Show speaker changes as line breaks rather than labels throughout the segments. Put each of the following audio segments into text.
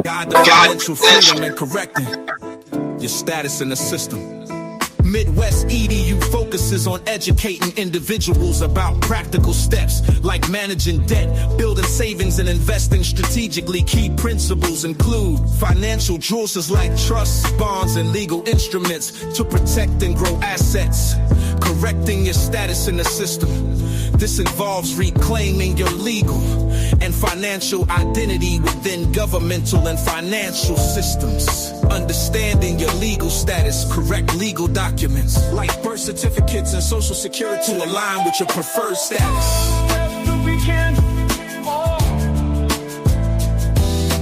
guide the financial freedom and correcting your status in the system. Midwest EDU focuses on educating individuals about practical steps like managing debt, building savings, and investing strategically. Key principles include financial jewels like trusts, bonds, and legal instruments to protect and grow assets, correcting your status in the system. This involves reclaiming your legal and financial identity within governmental and financial systems. Understanding your legal status, correct legal documents like birth certificates and social security to align with your preferred status.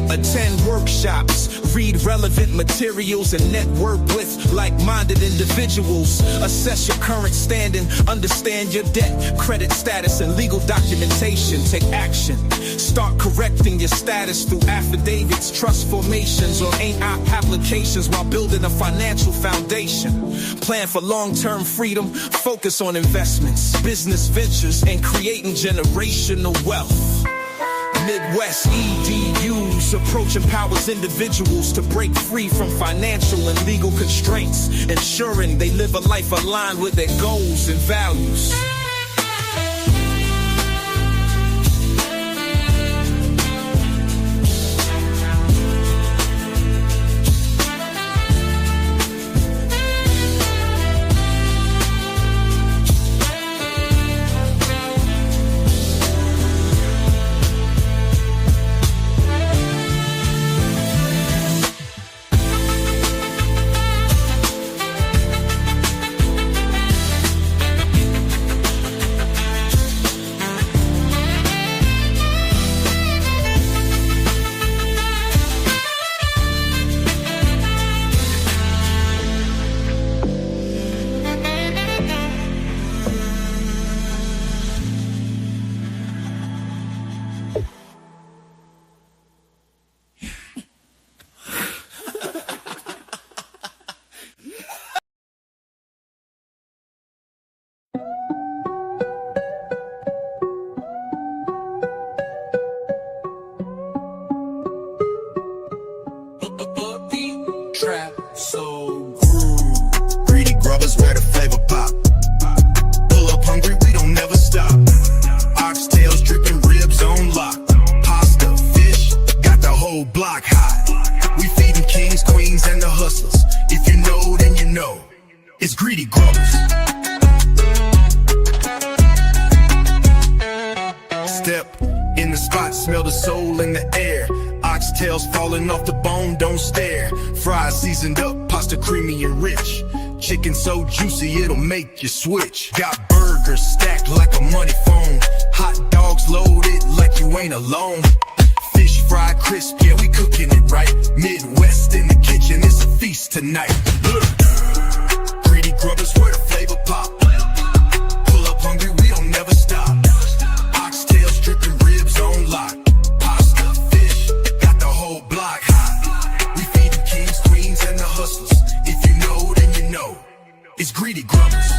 Attend workshops, read relevant materials, and network with like-minded individuals. Assess your current standing, understand your debt, credit status, and legal documentation. Take action. Start correcting your status through affidavits, trust formations, or AIP applications while building a financial foundation. Plan for long-term freedom, focus on investments, business ventures, and creating generational wealth. Midwest EDU's approach empowers individuals to break free from financial and legal constraints, ensuring they live a life aligned with their goals and values.
Trap so groove. Greedy grubbers where the flavor pop. Pull up hungry, we don't never stop. Oxtails dripping, ribs on lock. Pasta, fish, got the whole block hot. We feeding kings, queens, and the hustlers. If you know, then you know. It's Greedy Grubbers. Step in the spot, smell the soul in the air. Oxtails falling off the bone, don't stare. Fries seasoned up, pasta creamy and rich. Chicken so juicy, it'll make you switch. Got burgers stacked like a money phone. Hot dogs loaded like you ain't alone. Fish fried crisp, yeah, we cooking it right. Midwest in the kitchen, it's a feast tonight. Greedy Grubbers where the flavor pop. Pull up hungry, we don't never stop. Oxtails dripping, ribs on lock. Block hot. We feed the kings, queens, and the hustlers. If you know, then you know. It's Greedy Grubbers.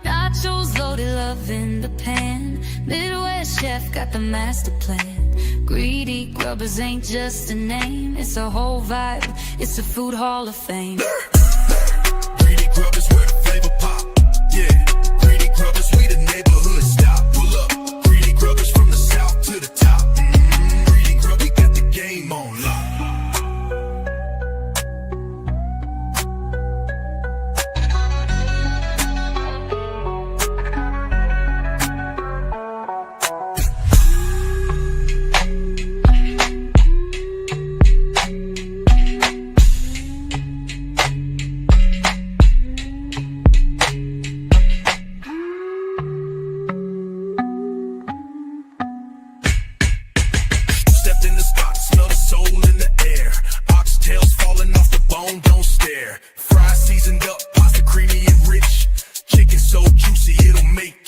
Nachos loaded, love in the pan. Midwest chef got the master plan. Greedy Grubbers ain't just a name, it's a whole vibe. It's a food hall of fame.
Greedy Grubbers where the flavor pop. Yeah, Greedy Grubbers, we the neighborhood stop. Pull up. Grubbers from the south to the top. Greedy Grub, we got the game on lock.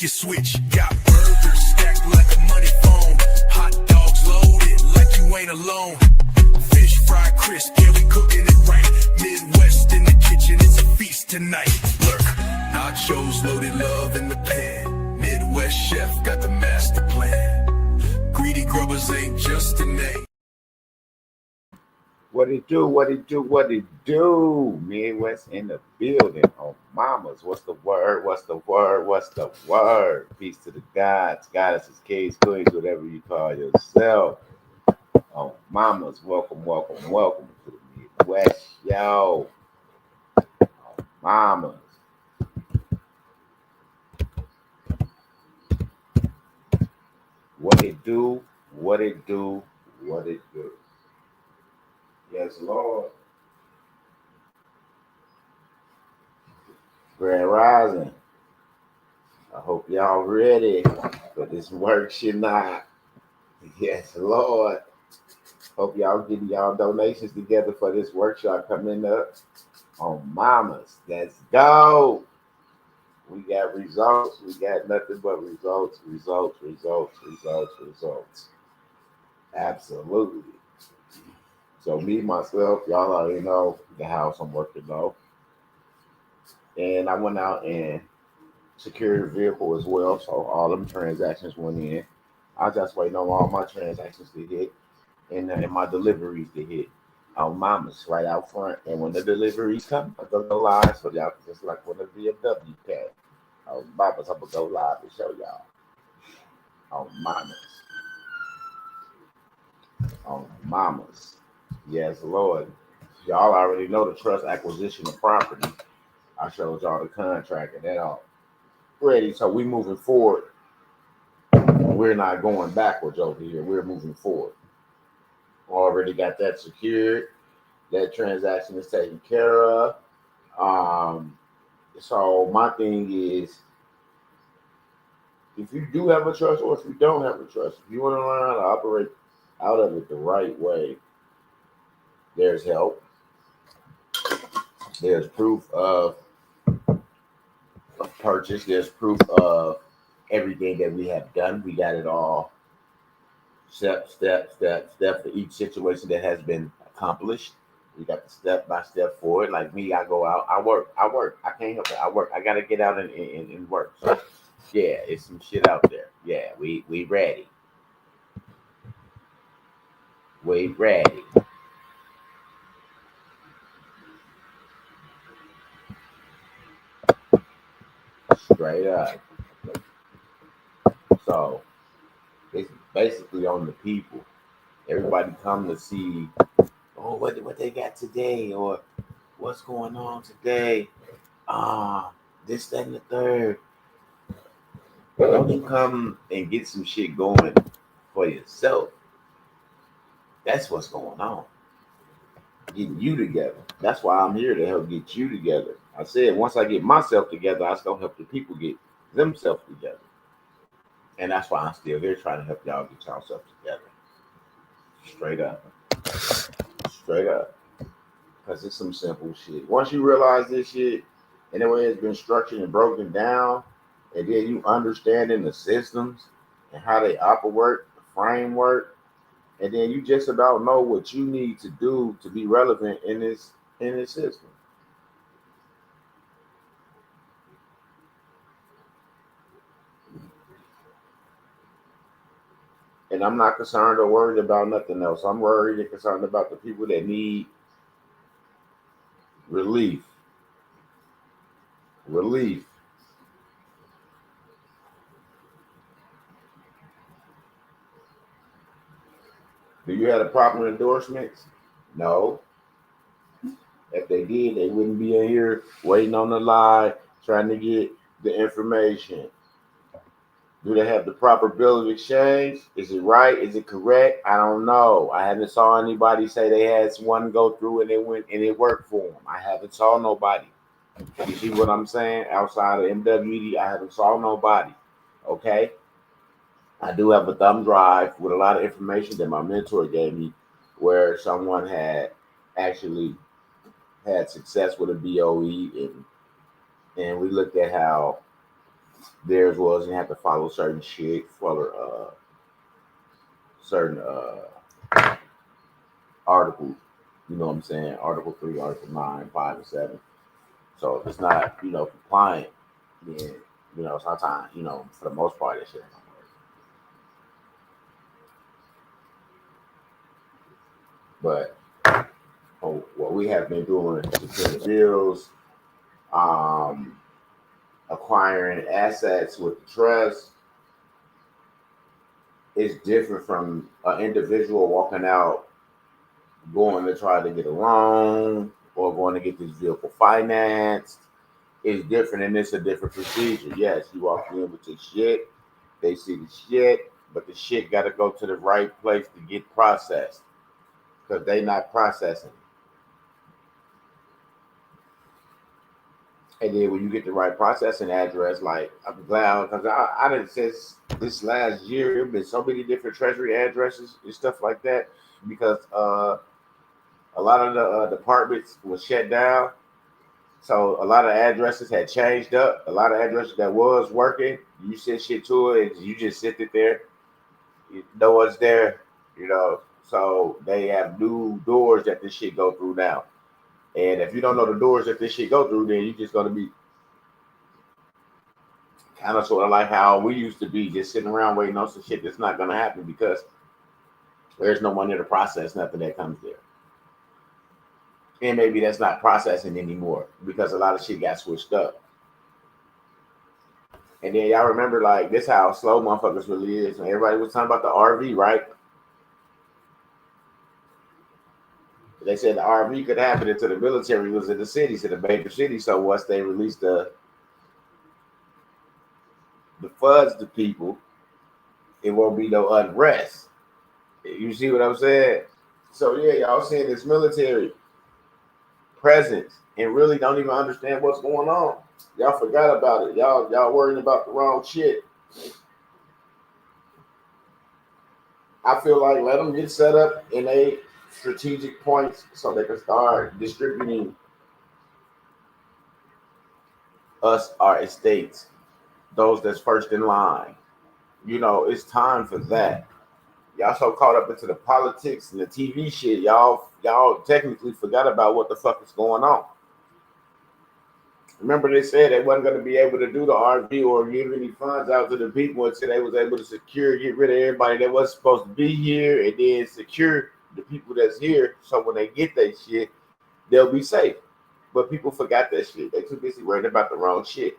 Switch. Got burgers stacked like a money phone. Hot dogs loaded like you ain't alone. Fish fried crisp, yeah, we cooking it right. Midwest in the kitchen, it's a feast tonight. Lurk, nachos loaded, love in the pan. Midwest chef got the master plan. Rubbers ain't just a name.
What it do? What it do? What it do? Midwest in the building. Oh, mamas. What's the word? What's the word? What's the word? Peace to the gods, goddesses, kings, queens, whatever you call yourself. Oh, mamas. Welcome, welcome, welcome to the Midwest, yo. Oh, mamas. What it do? What it do? What it do? Yes, Lord. Grand Rising. I hope y'all ready for this work shit not. Yes, Lord. Hope y'all getting y'all donations together for this workshop coming up on Mamas. Let's go. We got results. We got nothing but results, results, results, results, results. Absolutely. So me, myself, y'all already know the house I'm working on. And I went out and secured a vehicle as well. So all them transactions went in. I just waiting on all my transactions to hit and my deliveries to hit. On Mamas right out front. And when the deliveries come, I'm gonna go live so y'all can just like when the BMW came. On Mamas, I'm gonna go live and show y'all. On Mamas. On Mamas. Yes, Lord. Y'all already know the trust acquisition of property. I showed y'all the contract and that all ready. So we moving forward. We're not going backwards over here. We're moving forward. Already got that secured. That transaction is taken care of. So my thing is, if you do have a trust or if you don't have a trust, if you want to learn how to operate out of it the right way, there's help. There's proof of purchase. There's proof of everything that we have done. We got it all step for each situation that has been accomplished. We got the step by step forward. Like me, I go out, I work. I can't help it. I work. I gotta get out and work. So yeah, it's some shit out there. Yeah, we ready. We ready. Straight up. So it's basically on the people. Everybody come to see, oh, what they got today, or what's going on today. This, that, and the third. Don't you come and get some shit going for yourself? That's what's going on. Getting you together. That's why I'm here to help get you together. I said once I get myself together, I still help the people get themselves together. And that's why I'm still here trying to help y'all get yourself together. Straight up. Straight up. Because it's some simple shit. Once you realize this shit, and the way it's been structured and broken down, and then you understanding the systems and how they operate, the framework, and then you just about know what you need to do to be relevant in this system. And I'm not concerned or worried about nothing else. I'm worried and concerned about the people that need relief. Relief. Do you have the proper endorsements? No. If they did, they wouldn't be in here waiting on the line, trying to get the information. Do they have the proper bill of exchange? Is it right? Is it correct? I don't know. I haven't saw anybody say they had one go through and it went and it worked for them. I haven't saw nobody. You see what I'm saying? Outside of MWD, I haven't saw nobody. Okay. I do have a thumb drive with a lot of information that my mentor gave me where someone had actually had success with a BOE and we looked at how theirs was and have to follow certain shit, follow certain articles. You know what I'm saying? Article 3, Article 9, 5, and 7. So if it's not, compliant, then, sometimes, for the most part, that shit ain't gonna work. But what we have been doing, securing bills, acquiring assets with trust, is different from an individual walking out, going to try to get a loan or going to get this vehicle financed. It's different, and it's a different procedure. Yes, you walk in with your shit, they see the shit, but the shit got to go to the right place to get processed because they not processing. And then when you get the right processing address, like I'm glad because I didn't since this last year, there have been so many different treasury addresses and stuff like that because a lot of the departments was shut down. So a lot of addresses had changed up. A lot of addresses that was working, you send shit to it and you just sit it there. No one's there, you know. So they have new doors that this shit go through now. And if you don't know the doors that this shit go through, then you're just gonna be kind of sort of like how we used to be, just sitting around waiting on some shit that's not gonna happen because there's no one there to process nothing that comes there. And maybe that's not processing anymore because a lot of shit got switched up. And then y'all remember, like, this how slow motherfuckers really is. And everybody was talking about the RV, right? They said the RV could happen until the military was in the cities, in the major cities. So once they released the funds to people, it won't be no unrest. You see what I'm saying? So yeah, y'all seeing this military presence and really don't even understand what's going on. Y'all forgot about it. Y'all worrying about the wrong shit. I feel like let them get set up in a strategic points so they can start distributing us our estates, those that's first in line. You know, it's time for that. Y'all so caught up into the politics and the TV shit, y'all technically forgot about what the fuck is going on. Remember they said they wasn't going to be able to do the RV or give any funds out to the people until they was able to secure, get rid of everybody that was supposed to be here and then secure the people that's here so when they get that shit, they'll be safe. But people forgot that shit. They too busy worrying about the wrong shit.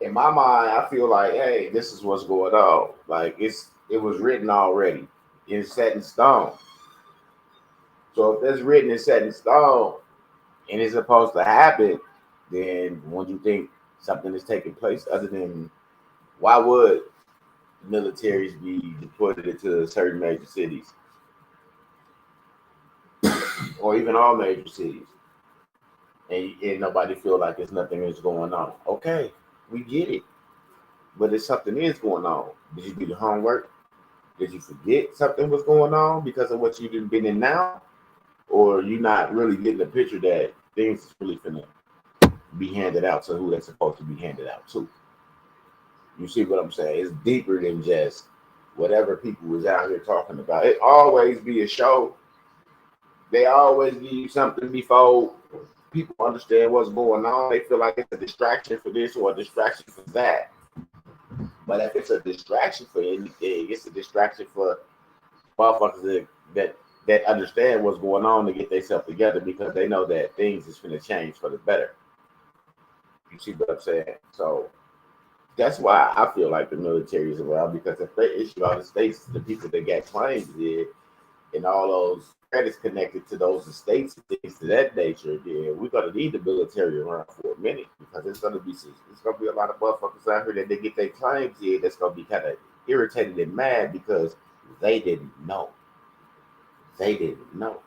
In my mind, I feel like, hey, this is what's going on. Like it was written already. It's set in stone. So if it's written and set in stone and it's supposed to happen, then won't you think something is taking place other than why would militaries be deployed into certain major cities? Or even all major cities. And nobody feel like there's nothing is going on. Okay. We get it, but if something is going on, did you do the homework? Did you forget something was going on because of what you've been in now? Or you not really getting the picture that things is really finna be handed out to who they're supposed to be handed out to? You see what I'm saying? It's deeper than just whatever people was out here talking about. It always be a show. They always give you something before people understand what's going on. They feel like it's a distraction for this or a distraction for that. But if it's a distraction for anything, it's a distraction for motherfuckers that understand what's going on to get themselves together because they know that things is going to change for the better. You see what I'm saying? So that's why I feel like the military is around, because if they issue all the states, the people that got claims did, and all those credits connected to those estates and things to that nature, then we're gonna need the military around for a minute because it's gonna be a lot of motherfuckers out here that they get their claims in that's gonna be kind of irritated and mad because they didn't know. They didn't know.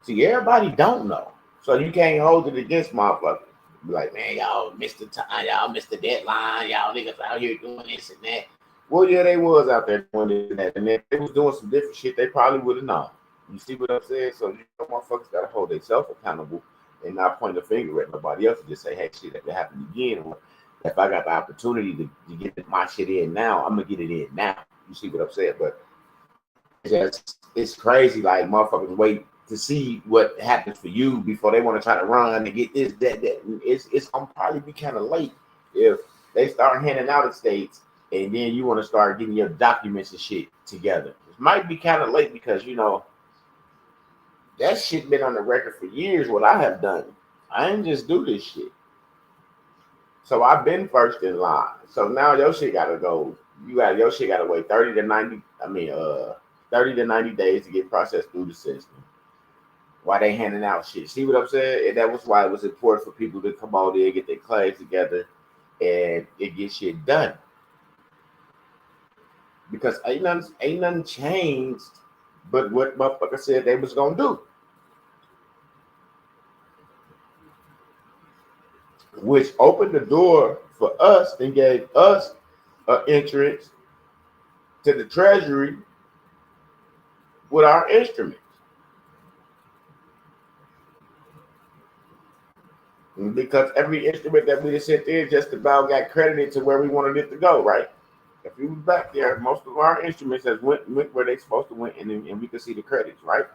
See, everybody don't know, so you can't hold it against motherfuckers. Be like, man, y'all missed the time, y'all missed the deadline, y'all niggas out here doing this and that. Well, yeah, they was out there doing this and that, and if they was doing some different shit, they probably would have known. You see what I'm saying? So you know, motherfuckers gotta hold themselves accountable and not point a finger at nobody else and just say, hey, shit, if it happened again, or if I got the opportunity to get my shit in now, I'm gonna get it in now. You see what I'm saying? But it's crazy, like motherfuckers wait to see what happens for you before they want to try to run and get this, that. It's gonna probably be kind of late if they start handing out estates and then you want to start getting your documents and shit together. It might be kind of late because that shit been on the record for years. What I have done, I didn't just do this shit. So I've been first in line. So now your shit gotta go. Your shit gotta wait 30 to 90 days to get processed through the system. Why they handing out shit? See what I'm saying? And that was why it was important for people to come out there, get their claims together, and get shit done. Because ain't nothing changed but what motherfucker said they was gonna do. Which opened the door for us and gave us an entrance to the treasury with our instruments. Because every instrument that we sent in just about got credited to where we wanted it to go, right? If you was back there, most of our instruments has went where they supposed to went, and we can see the credits, right?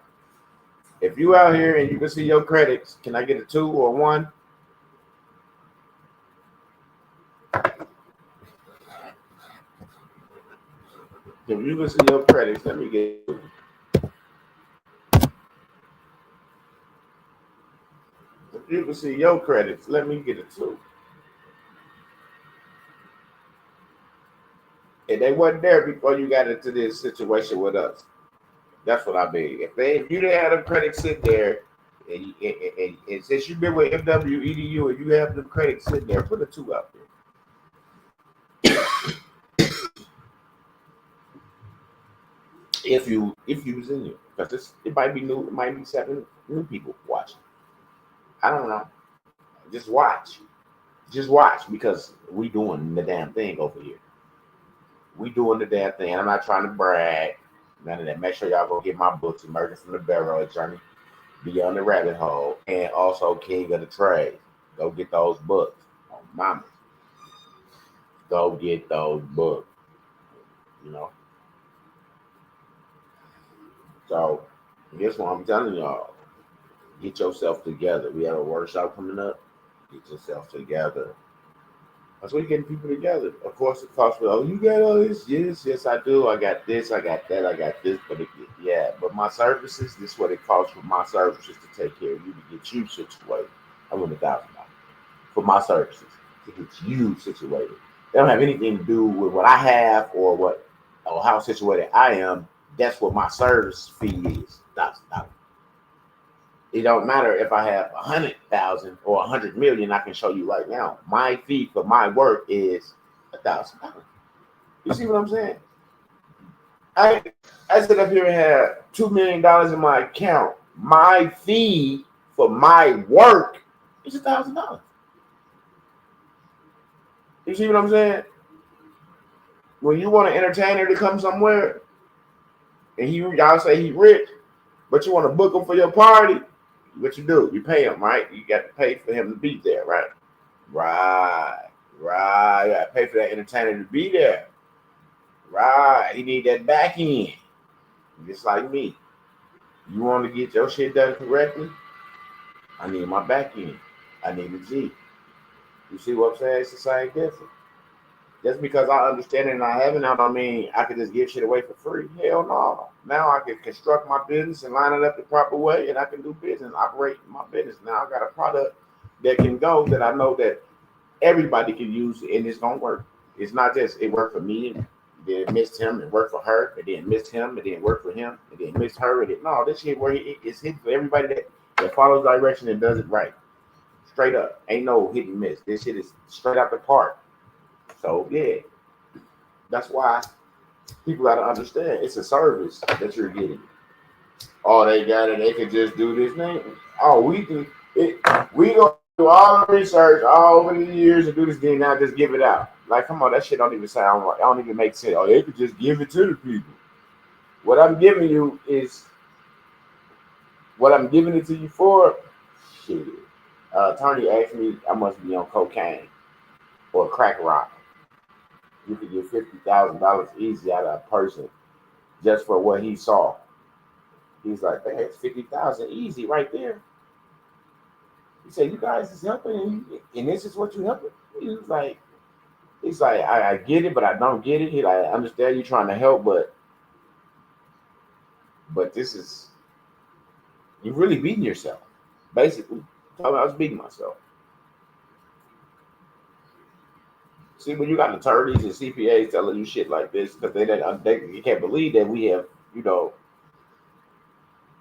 If you out here and you can see your credits, can I get a 2 or 1? If you can see your credits, let me get. If you can see your credits, let me get a 2. And they wasn't there before you got into this situation with us. That's what I mean. If you didn't have them credits sitting there, and since you've been with MWEDU and you have them credits sitting there, put a 2 out there. If you was in there, because it might be new, it might be 7 new people watching. I don't know. Just watch because we doing the damn thing over here. We doing the damn thing. I'm not trying to brag. None of that. Make sure y'all go get my books, Emerging from the Barrel, Journey Beyond the Rabbit Hole, and also King of the Trade. Go get those books. Oh, mama. Go get those books. So, guess what I'm telling y'all? Get yourself together. We have a workshop coming up. Get yourself together. That's what getting people together. Of course, it costs for, you got all this? Yes, I do. I got this, I got that, I got this. But but my services, this is what it costs for my services to take care of you, to get you situated. I want $1,000 for my services to get you situated. They don't have anything to do with what I have or how situated I am. That's what my service fee is. $1,000. It don't matter if I have 100,000 or 100 million. I can show you right now. My fee for my work is $1,000. You see what I'm saying? I sit up here and have $2 million in my account. My fee for my work is $1,000. You see what I'm saying? When you want an entertainer to come somewhere, and y'all say he rich, but you want to book him for your party, what you do? You pay him, right? You got to pay for him to be there, right? Right. You got to pay for that entertainer to be there. Right. He need that back end. Just like me. You want to get your shit done correctly? I need my back end. I need a G. You see what I'm saying? It's the same difference. Just because I understand it and I haven't, I don't mean I can just give shit away for free. Hell no. Now I can construct my business and line it up the proper way, and I can do business, operate my business. Now I got a product that can go that I know that everybody can use, and it's gonna work. It's not just it worked for me, then it missed him, it worked for her, it didn't miss him, it didn't work for him, it didn't miss her. No, this shit where it's hit for everybody that follows direction and does it right. Straight up. Ain't no hit and miss. This shit is straight out the park. So yeah, that's why people got to understand it's a service that you're getting. Oh, they got it. They can just do this thing. Oh, we do it. We go do all the research all over the years and do this thing. Now just give it out. Like, come on, that shit don't even sound right. I don't even make sense. Oh, they could just give it to the people. What I'm giving you is what I'm giving it to you for. Shit. Attorney asked me I must be on cocaine or crack rock. You could get $50,000 easy out of a person just for what he saw. He's like, man, it's $50,000 easy right there. He said, you guys is helping, and this is what you helping. He was like, He's like, I get it, but I don't get it. He like, I understand you trying to help, but this is you're really beating yourself. Basically, I was beating myself. See, when you got attorneys and CPAs telling you shit like this, because you can't believe that we have,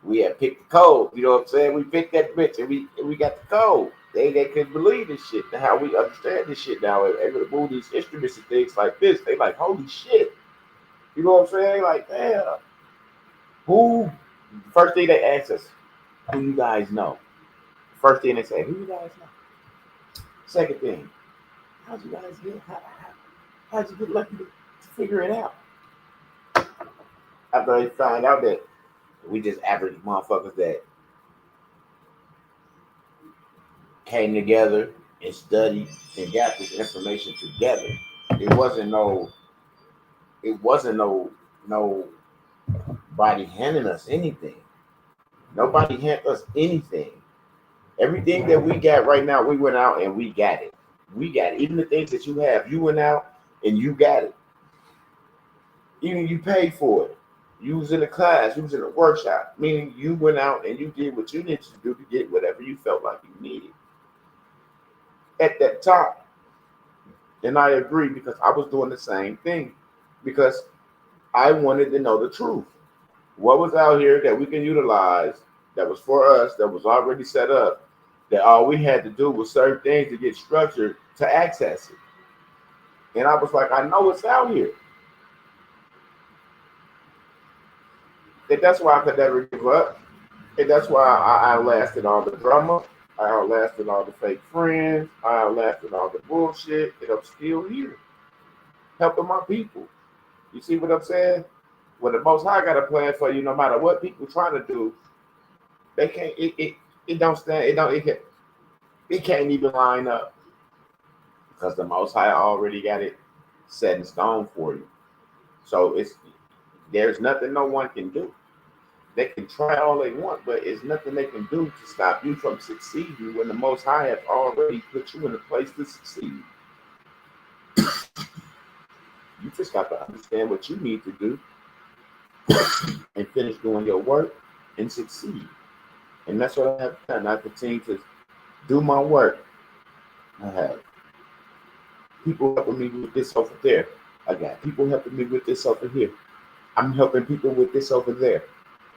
we have picked the code. You know what I'm saying? We picked that bitch and we got the code. They couldn't believe this shit. How we understand this shit now. And able to move these instruments and things like this. They like, holy shit. You know what I'm saying? Like, damn. Who? First thing they ask us, who you guys know? First thing they say, who you guys know? Second thing, how'd you guys get? How'd you get lucky to figure it out? After they find out that we just average motherfuckers that came together and studied and got this information together. It wasn't nobody handing us anything. Nobody handed us anything. Everything that we got right now, we went out and we got it. We got it. Even the things that you have, you went out and you got it. Even you paid for it. You was in a class, you was in a workshop, meaning you went out and you did what you needed to do to get whatever you felt like you needed at that time. And I agree, because I was doing the same thing, because I wanted to know the truth. What was out here that we can utilize, that was for us, that was already set up, that all we had to do was certain things to get structured to access it. And I was like, I know it's out here. And that's why I could never give up. And that's why I outlasted all the drama. I outlasted all the fake friends. I outlasted all the bullshit. And I'm still here, helping my people. You see what I'm saying? When the Most High got a plan for you, no matter what people trying to do, they can't. It don't stand. It can't even line up, because the Most High already got it set in stone for you. So there's nothing no one can do. They can try all they want, but it's nothing they can do to stop you from succeeding when the Most High has already put you in a place to succeed. You just got to understand what you need to do and finish doing your work and succeed. And that's what I have done. I continue to do my work. I have people helping me with this over there. I got people helping me with this over here. I'm helping people with this over there.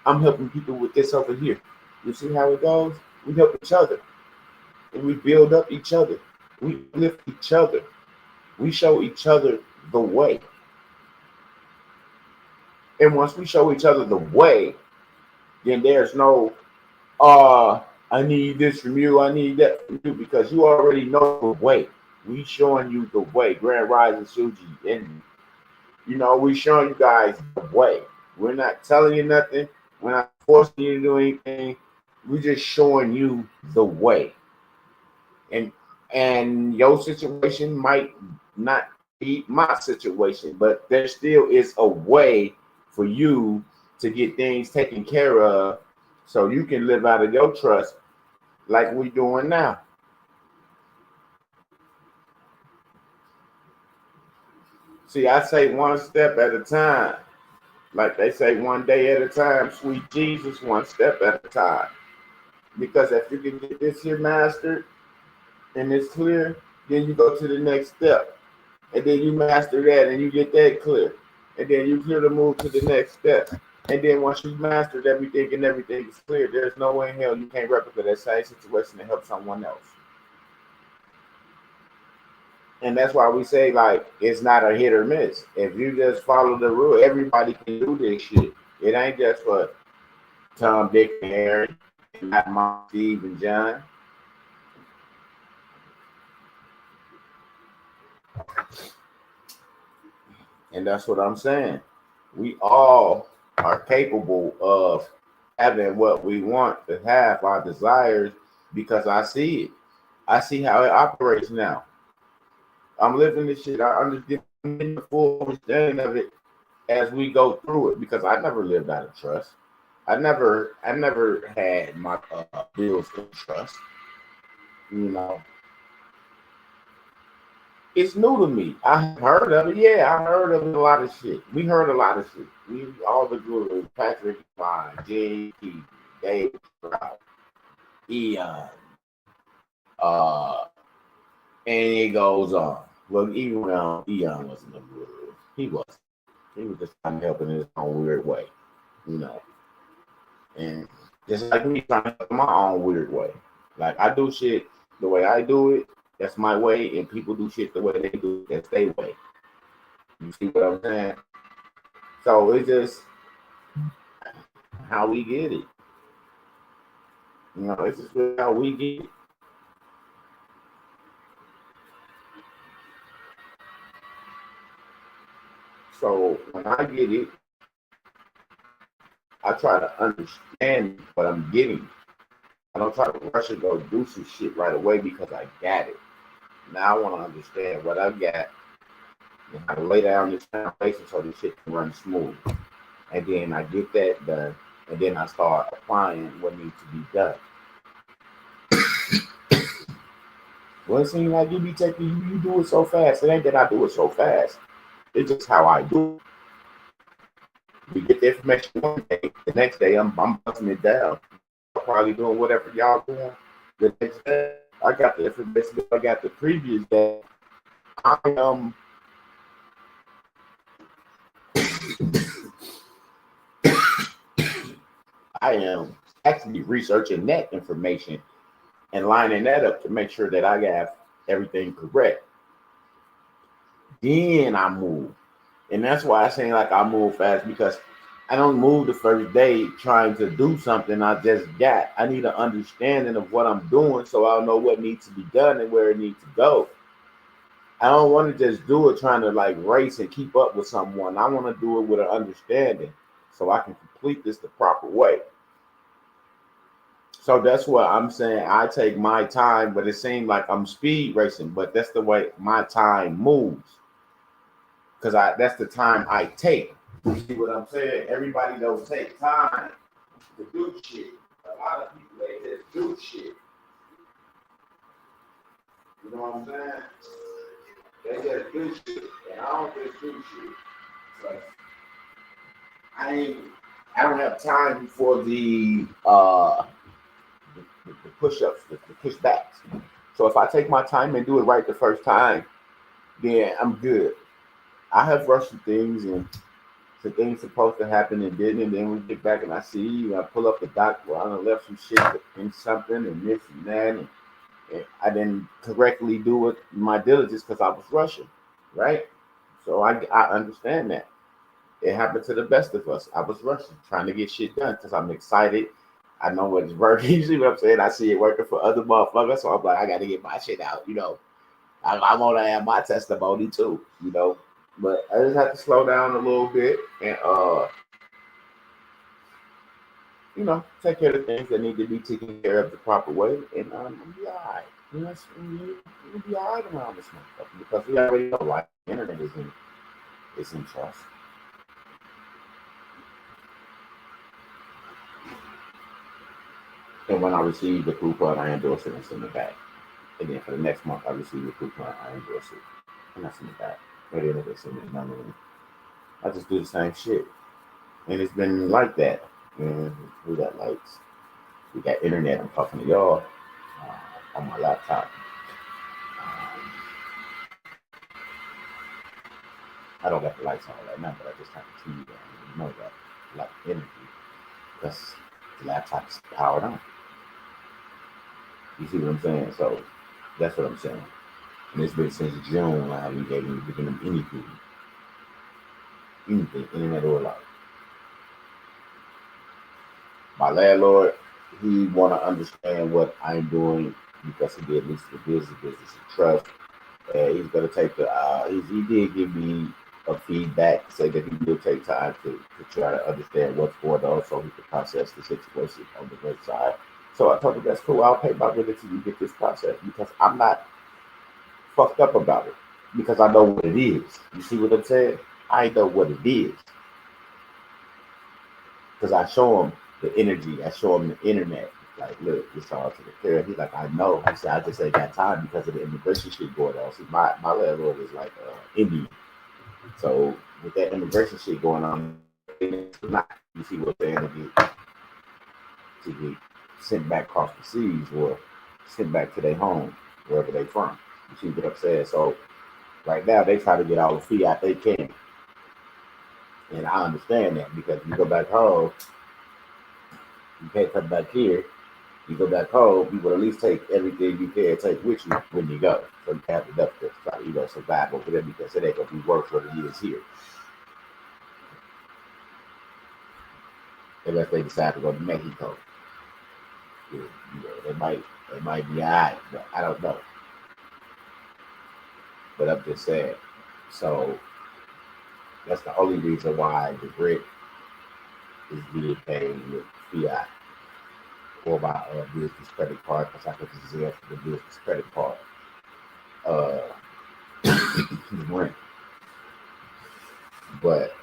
I'm helping people with this over here. You see how it goes? We help each other. And we build up each other. We lift each other. We show each other the way. And once we show each other the way, then there's no, I need this from you, I need that from you, because you already know the way. We showing you the way. Grand Rising Suji. And, we showing you guys the way. We're not telling you nothing. We're not forcing you to do anything. We're just showing you the way. And your situation might not be my situation, but there still is a way for you to get things taken care of so you can live out of your trust like we're doing now. See, I say one step at a time. Like they say, one day at a time, sweet Jesus, one step at a time. Because if you can get this here mastered and it's clear, then you go to the next step. And then you master that and you get that clear. And then you clear to move to the next step. And then once you mastered everything and everything is clear, there's no way in hell you can't replicate that same situation to help someone else. And that's why we say, like, it's not a hit or miss. If you just follow the rule, everybody can do this shit. It ain't just for Tom, Dick, and Harry, and not Mom, Steve, and John. And that's what I'm saying. We all are capable of having what we want to have, our desires, because I see it. I see how it operates now. I'm living this shit. I understand the full understanding of it as we go through it, because I never lived out of trust. I never had my bills in trust. It's new to me. I heard of it. Yeah, I heard of it, a lot of shit. We heard a lot of shit. We all the gurus, Patrick Klein, J.T., Dave Stroud, Eon, uh, and it goes on. Well, even when Eon wasn't a guru, he was. He was just trying to help in his own weird way, you know. And just like me trying to help in my own weird way. Like I do shit the way I do it, that's my way, and people do shit the way they do it, that's their way. You see what I'm saying? So it's just how we get it. You know, it's just how we get it. So when I get it, I try to understand what I'm getting. I don't try to rush and go do some shit right away because I got it. Now I want to understand what I got and how to lay down this foundation so this shit can run smooth. And then I get that done, and then I start applying what needs to be done. Well, it seems like you be taking, you do it so fast. It ain't that I do it so fast. It's just how I do it. We get the information one day, the next day I'm busting it down. I'm probably doing whatever y'all doing. The next day, I got the information I got the previous day. I am actually researching that information and lining that up to make sure that I got everything correct. Then I move. And that's why I say like I move fast, because I don't move the first day trying to do something I just got. I need an understanding of what I'm doing so I'll know what needs to be done and where it needs to go. I don't want to just do it trying to like race and keep up with someone. I want to do it with an understanding so I can complete this the proper way. So that's what I'm saying. I take my time, but it seems like I'm speed racing, but that's the way my time moves. Because that's the time I take. You see what I'm saying? Everybody don't take time to do shit. A lot of people, they just do shit. You know what I'm saying? They just do shit. And I don't just do shit. So I don't have time for the push-ups, the push-backs. So if I take my time and do it right the first time, then I'm good. I have rushed things and the things supposed to happen and didn't, and then we get back and I see you. I pull up the doc where I done left some shit in something and this and that, and I didn't correctly do it my diligence because I was rushing, right? So I understand that. It happened to the best of us. I was rushing, trying to get shit done because I'm excited. I know what it's working. You see what I'm saying? I see it working for other motherfuckers, so I'm like, I got to get my shit out, you know. I want to have my testimony too, you know. But I just have to slow down a little bit and, you know, take care of the things that need to be taken care of the proper way, and I'll be all right. You know, we'll be all right around this motherfucker because we already know, like, the internet is in trust. And when I receive the coupon, I endorse it and send it back. And then for the next month, I receive the coupon, I endorse it and I send it back. I just do the same shit, and it's been like that. And we got lights, we got internet. I'm talking to y'all on my laptop. I don't got the lights on right now, but I just have the TV on. You know that, like energy, because the laptop is powered on. You see what I'm saying? So that's what I'm saying. And it's been since June I haven't given them anything, internet or life. My landlord, he want to understand what I'm doing because he did listen to business and trust. He's gonna take the. He did give me a feedback, say that he will take time to try to understand what's going on, so he can process the situation on the good side. So I told him that's cool. I'll pay my rent until you get this process because I'm not fucked up about it because I know what it is. You see what I'm saying? I know what it is because I show them the energy, I show them the internet, Like, look, it's all to the fair. He's like, I know. He said, I just ain't got time because of the immigration shit going on. See, my landlord is like Indian. So with that immigration shit going on, it's not, you see what I'm saying, to get sent back across the seas or sent back to their home, wherever they from. You see what I'm saying? So right now they try to get all the fiat they can. And I understand that because you go back home, you can't come back here. You go back home, you would at least take everything you can take with you when you go. So you have enough to try to, survive over there because it ain't gonna be worth what it is here. Unless they decide to go to Mexico. It might be alright, but I don't know. But I'm just saying. So that's the only reason why the rent is being paid with fiat or my business credit card, because I could just use the business credit card rent. But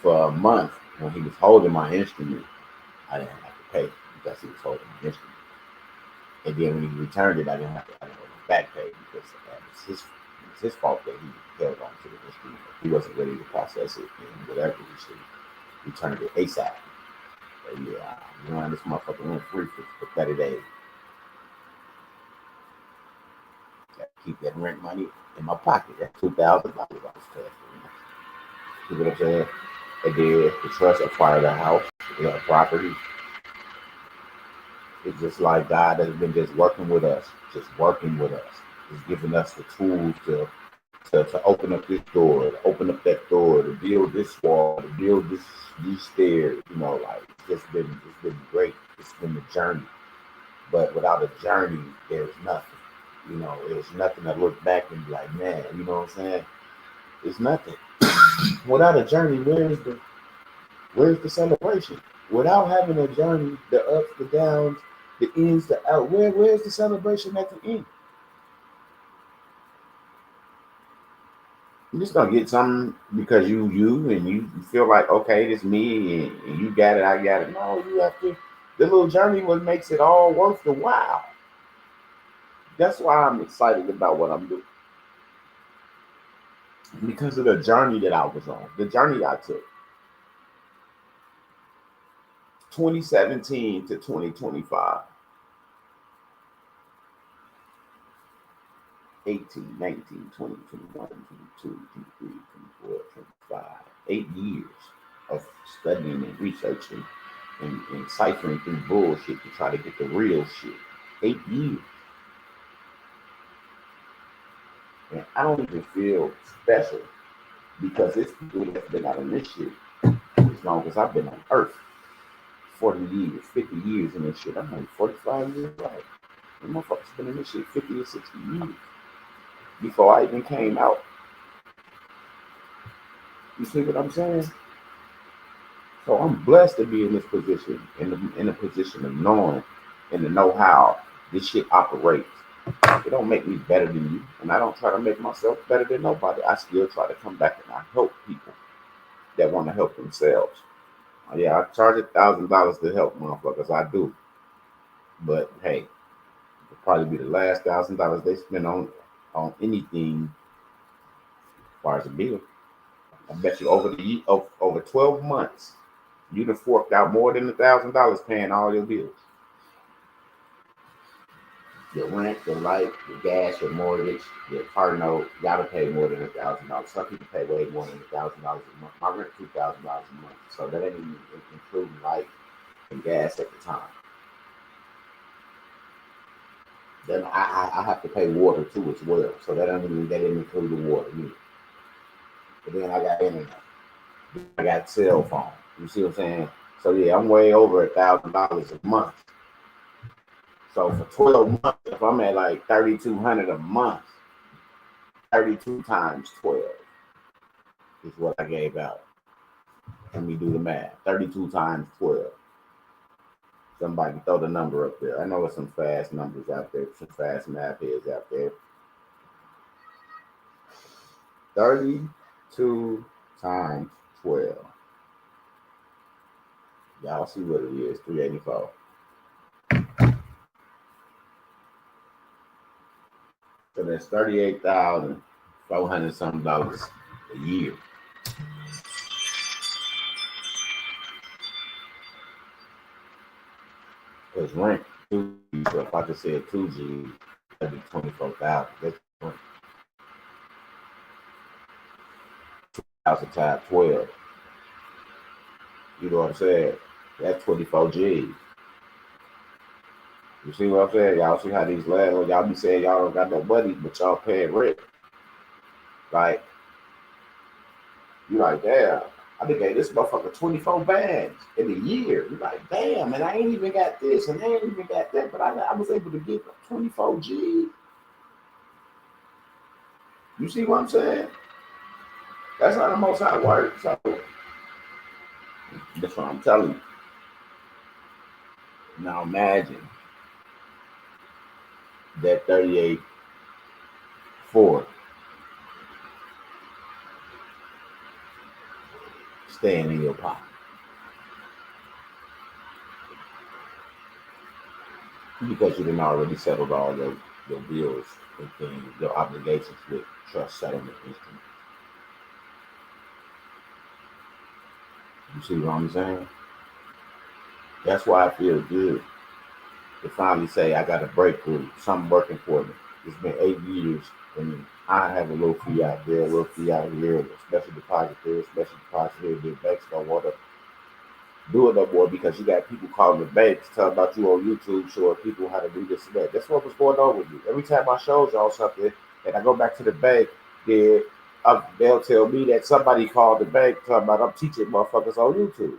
for a month, when he was holding my instrument, I didn't have to pay because he was holding my instrument. And then when he returned it, I didn't have to back pay because it was his fault that he held on to the instrument. He wasn't ready to process it and whatever he should return it ASAP. But yeah, this motherfucker went free for 30 days. Got to keep that rent money in my pocket. That's $2,000 I was paying for. See what I'm saying? And then the trust acquired a house, a property. It's just like God has been just working with us, just giving us the tools to open up this door, to open up that door, to build this wall, to build these stairs. Like it's been great. It's been a journey, but without a journey, there's nothing. There's nothing to look back and be like, man, you know what I'm saying? It's nothing. Without a journey, where's the celebration? Without having a journey, the ups, the downs, the ins, the out, where's the celebration at the end? You're just gonna get something because you and you feel like, okay, it's me and you got it, I got it. No, you have to. The little journey what makes it all worth the while. That's why I'm excited about what I'm doing. Because of the journey that I was on, the journey I took. 2017 to 2025. 18, 19, 20, 21, 22, 23, 24, 25. 8 years of studying and researching and ciphering through bullshit to try to get the real shit. 8 years. And I don't even feel special because it's people that's been out of this shit as long as I've been on earth. 40 years, 50 years in this shit. I'm only 45 years old. And motherfuckers been in this shit 50 or 60 years before I even came out. You see what I'm saying? So I'm blessed to be in this position, in a position of knowing and to know how this shit operates. It don't make me better than you, and I don't try to make myself better than nobody. I still try to come back and I help people that want to help themselves. Yeah, I charge $1,000 to help motherfuckers. I do, but hey, it'll probably be the last $1,000 they spend on anything as far as a bill. I bet you over 12 months, you'd have forked out more than $1,000 paying all your bills. Your rent, your light, your gas, your mortgage, your car note, you gotta pay more than $1,000. Some people pay way more than $1,000 a month. My rent $2,000 a month, so that ain't even including light and gas at the time. Then I have to pay water too as well, so that didn't include the water either. But then I got internet, I got cell phone. You see what I'm saying? So yeah, I'm way over $1,000 a month. So for 12 months, if I'm at like $3,200 a month, 32 times 12 is what I gave out. Let me do the math. 32 times 12. Somebody throw the number up there. I know there's some fast numbers out there, some fast math heads out there. 32 times 12. Y'all see what it is, 384. So that's $38,400 something a year. Because rent 2G, so if I could say 2G, that'd be 24,000. That's 20,000 times 12. You know what I'm saying? That's 24 G's. You see what I'm saying? Y'all see how these landlords, y'all be saying y'all don't got no money, but y'all paying rent. Like, you like, damn, I think this motherfucker 24 bands in a year. You like, damn, and I ain't even got this, and I ain't even got that, but I was able to get 24 G's. You see what I'm saying? That's how the most I work. So that's what I'm telling you. Now imagine that 38.4 staying in your pocket. Because you done already settled all your bills and things, your obligations with trust settlement instruments. You see what I'm saying? That's why I feel good to finally say I got a breakthrough, something working for me. It's been 8 years and I have a little fee out there, a little fee out here, a special deposit there, special deposit here. The banks don't want to do it no more because you got people calling the banks, talking about you on YouTube, showing people how to do this and that. That's what was going on with me. Every time I showed y'all something and I go back to the bank, they'll tell me that somebody called the bank talking about I'm teaching motherfuckers on YouTube.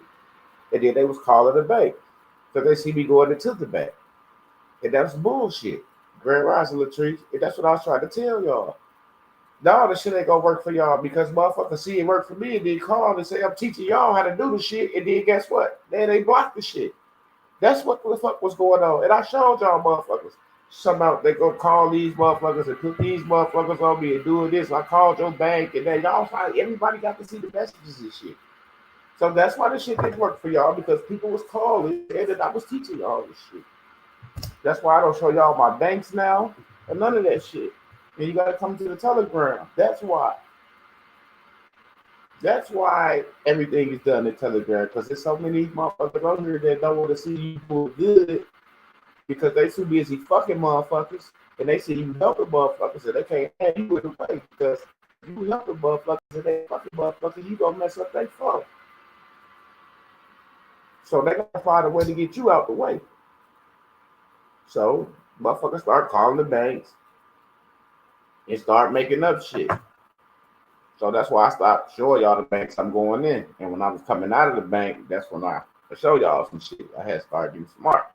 And then they was calling the bank because they see me going into the bank. And that's bullshit. Grand Rising Latrice. And that's what I was trying to tell y'all. No, this shit ain't gonna work for y'all because motherfuckers see it work for me and then call and say I'm teaching y'all how to do the shit, and then guess what? Then they block the shit. That's what the fuck was going on. And I showed y'all motherfuckers. Somehow they gonna call these motherfuckers and put these motherfuckers on me and doing this. I called your bank and then y'all find everybody got to see the messages and shit. So that's why this shit didn't work for y'all, because people was calling and then I was teaching y'all this shit. That's why I don't show y'all my banks now and none of that shit. And you gotta come to the Telegram. That's why. That's why everything is done in Telegram, because there's so many motherfuckers on here that don't want to see you do good because they too busy fucking motherfuckers, and they see you helping motherfuckers and they can't have you in the way because you helping motherfuckers and they fucking motherfuckers, you gonna mess up their phone. So they gotta find a way to get you out the way. So motherfuckers start calling the banks and start making up shit. So that's why I stopped showing y'all the banks I'm going in. And when I was coming out of the bank, that's when I showed y'all some shit. I had started getting smart.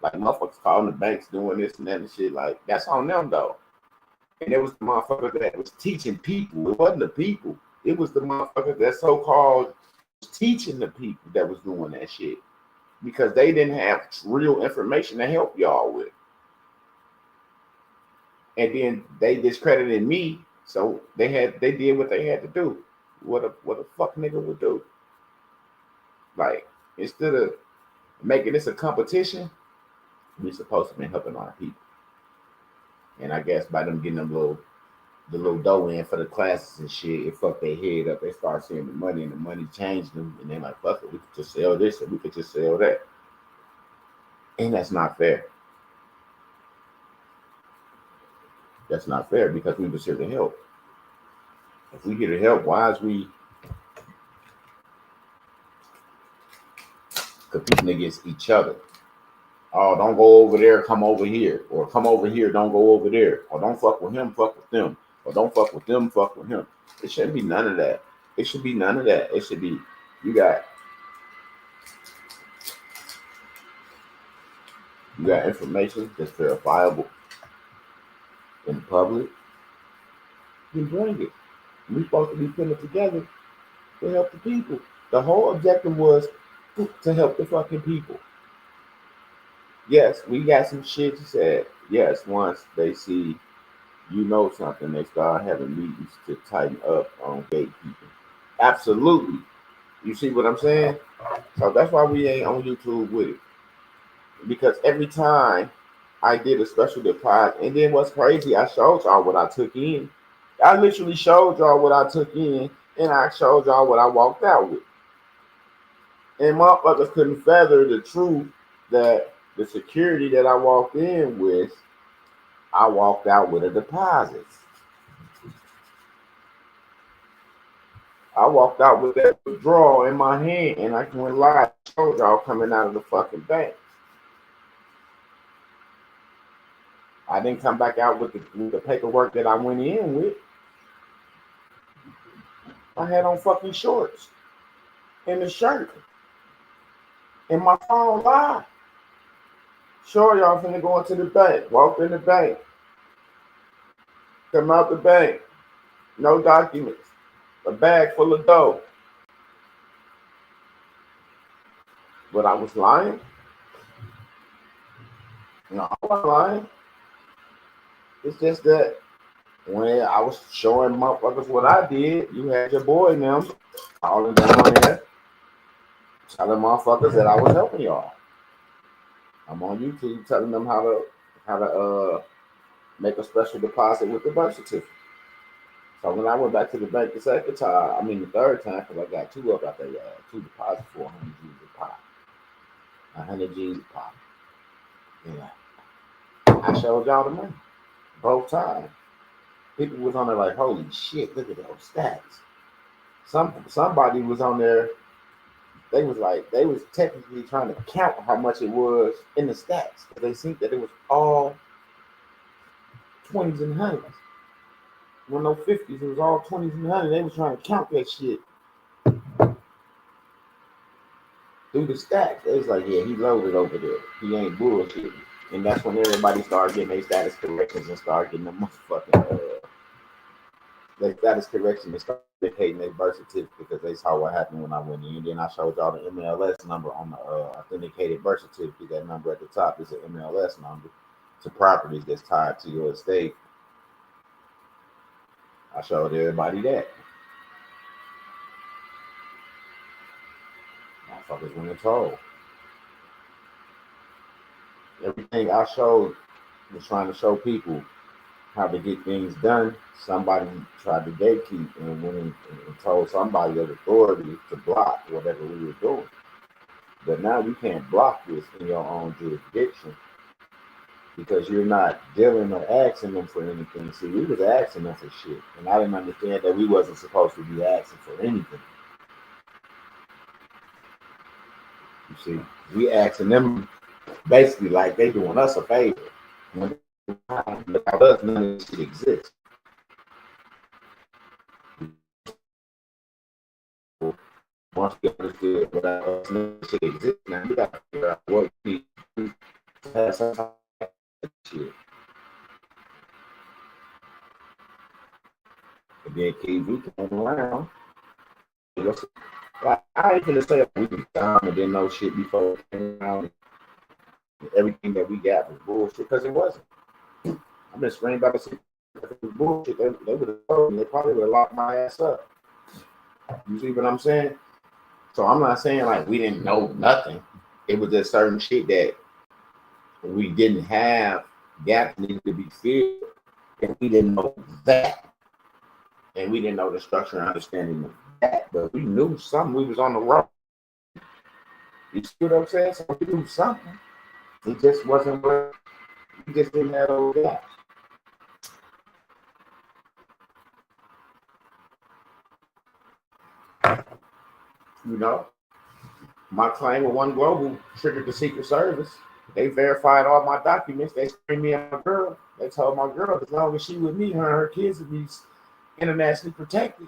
Like motherfuckers calling the banks doing this and that and shit. Like, that's on them though. And it was the motherfucker that was teaching people. It wasn't the people. It was the motherfucker that so-called teaching the people that was doing that shit. Because they didn't have real information to help y'all with. And then they discredited me, so they did what they had to do. What a fuck nigga would do. Like, instead of making this a competition, we're supposed to be helping our people. And I guess by them getting the little dough in for the classes and shit, it fucked their head up. They start seeing the money, and the money changed them, and they're like, fuck it, we could just sell this and we could just sell that. And that's not fair. That's not fair because we was here to help. If we here to help, why is we competing against each other? Oh, don't go over there, come over here. Or come over here, don't go over there. Or don't fuck with him, fuck with them. Or don't fuck with them, fuck with him. It shouldn't be none of that. It should be none of that. It should be, you got information that's verifiable in public, you bring it. We're supposed to be putting it together to help the people. The whole objective was to help the fucking people. Yes, we got some shit to say. Yes, once they see you know something, they start having meetings to tighten up on gatekeeping. Absolutely. You see what I'm saying? So that's why we ain't on YouTube with it. Because every time I did a special deposit. And then what's crazy, I showed y'all what I took in. I literally showed y'all what I took in, and I showed y'all what I walked out with. And motherfuckers couldn't feather the truth that the security that I walked in with, I walked out with a deposit. I walked out with that withdrawal in my hand, and I went live, showed y'all coming out of the fucking bank. I didn't come back out with the paperwork that I went in with. I had on fucking shorts and a shirt and my phone live. Sure, y'all finna go into the bank. Walked in the bank. Come out the bank. No documents. A bag full of dough. But I was lying? No, I wasn't lying. It's just that when I was showing motherfuckers what I did, you had your boy now calling down there, telling motherfuckers that I was helping y'all. I'm on YouTube telling them how to make a special deposit with the birth certificate. So when I went back to the bank the second time, the third time, because I got two up out there, two deposits for 100 G's a pop. 100 G's a pop. Yeah. I showed y'all the money. Both times. People was on there like, holy shit, look at those stats. Somebody was on there, they was technically trying to count how much it was in the stats. They think that it was all 20s and 100s. When no 50s, it was all 20s and 100s. They was trying to count that shit through the stats. They was like, yeah, he loaded over there. He ain't bullshitting. And that's when everybody started getting their status corrections and started getting them motherfucking their status correction and started indicating their birth certificate because they saw what happened when I went in. And then I showed y'all the MLS number on the authenticated birth certificate. That number at the top is an MLS number to properties that's tied to your estate. I showed everybody that. Motherfuckers went and told. Everything I showed was trying to show people how to get things done. Somebody tried to gatekeep and went and told somebody of authority to block whatever we were doing. But now you can't block this in your own jurisdiction because you're not dealing or asking them for anything. See, we was asking them for shit, and I didn't understand that we wasn't supposed to be asking for anything. You see, we asking them basically like they doing us a favor. Without us, none of this shit exists. Once you understood without us, none of this shit exists. Now you got to figure out what we do to have some type of shit. And then KV came around. I ain't gonna say we was down and didn't know shit before it came around. Everything that we got was bullshit because it wasn't. I've been screaming about the if it was bullshit, they would have told me. They probably would have locked my ass up. You see what I'm saying? So I'm not saying like we didn't know nothing. It was just certain shit that we didn't have, gaps needed to be filled, and we didn't know that. And we didn't know the structure and understanding of that, but we knew something. We was on the road. You see what I'm saying? So we knew something. It just wasn't what we just didn't have those gaps. You know, my claim with One Global triggered the Secret Service. They verified all my documents. They screened me and my girl. They told my girl as long as she with me, her and her kids would be internationally protected.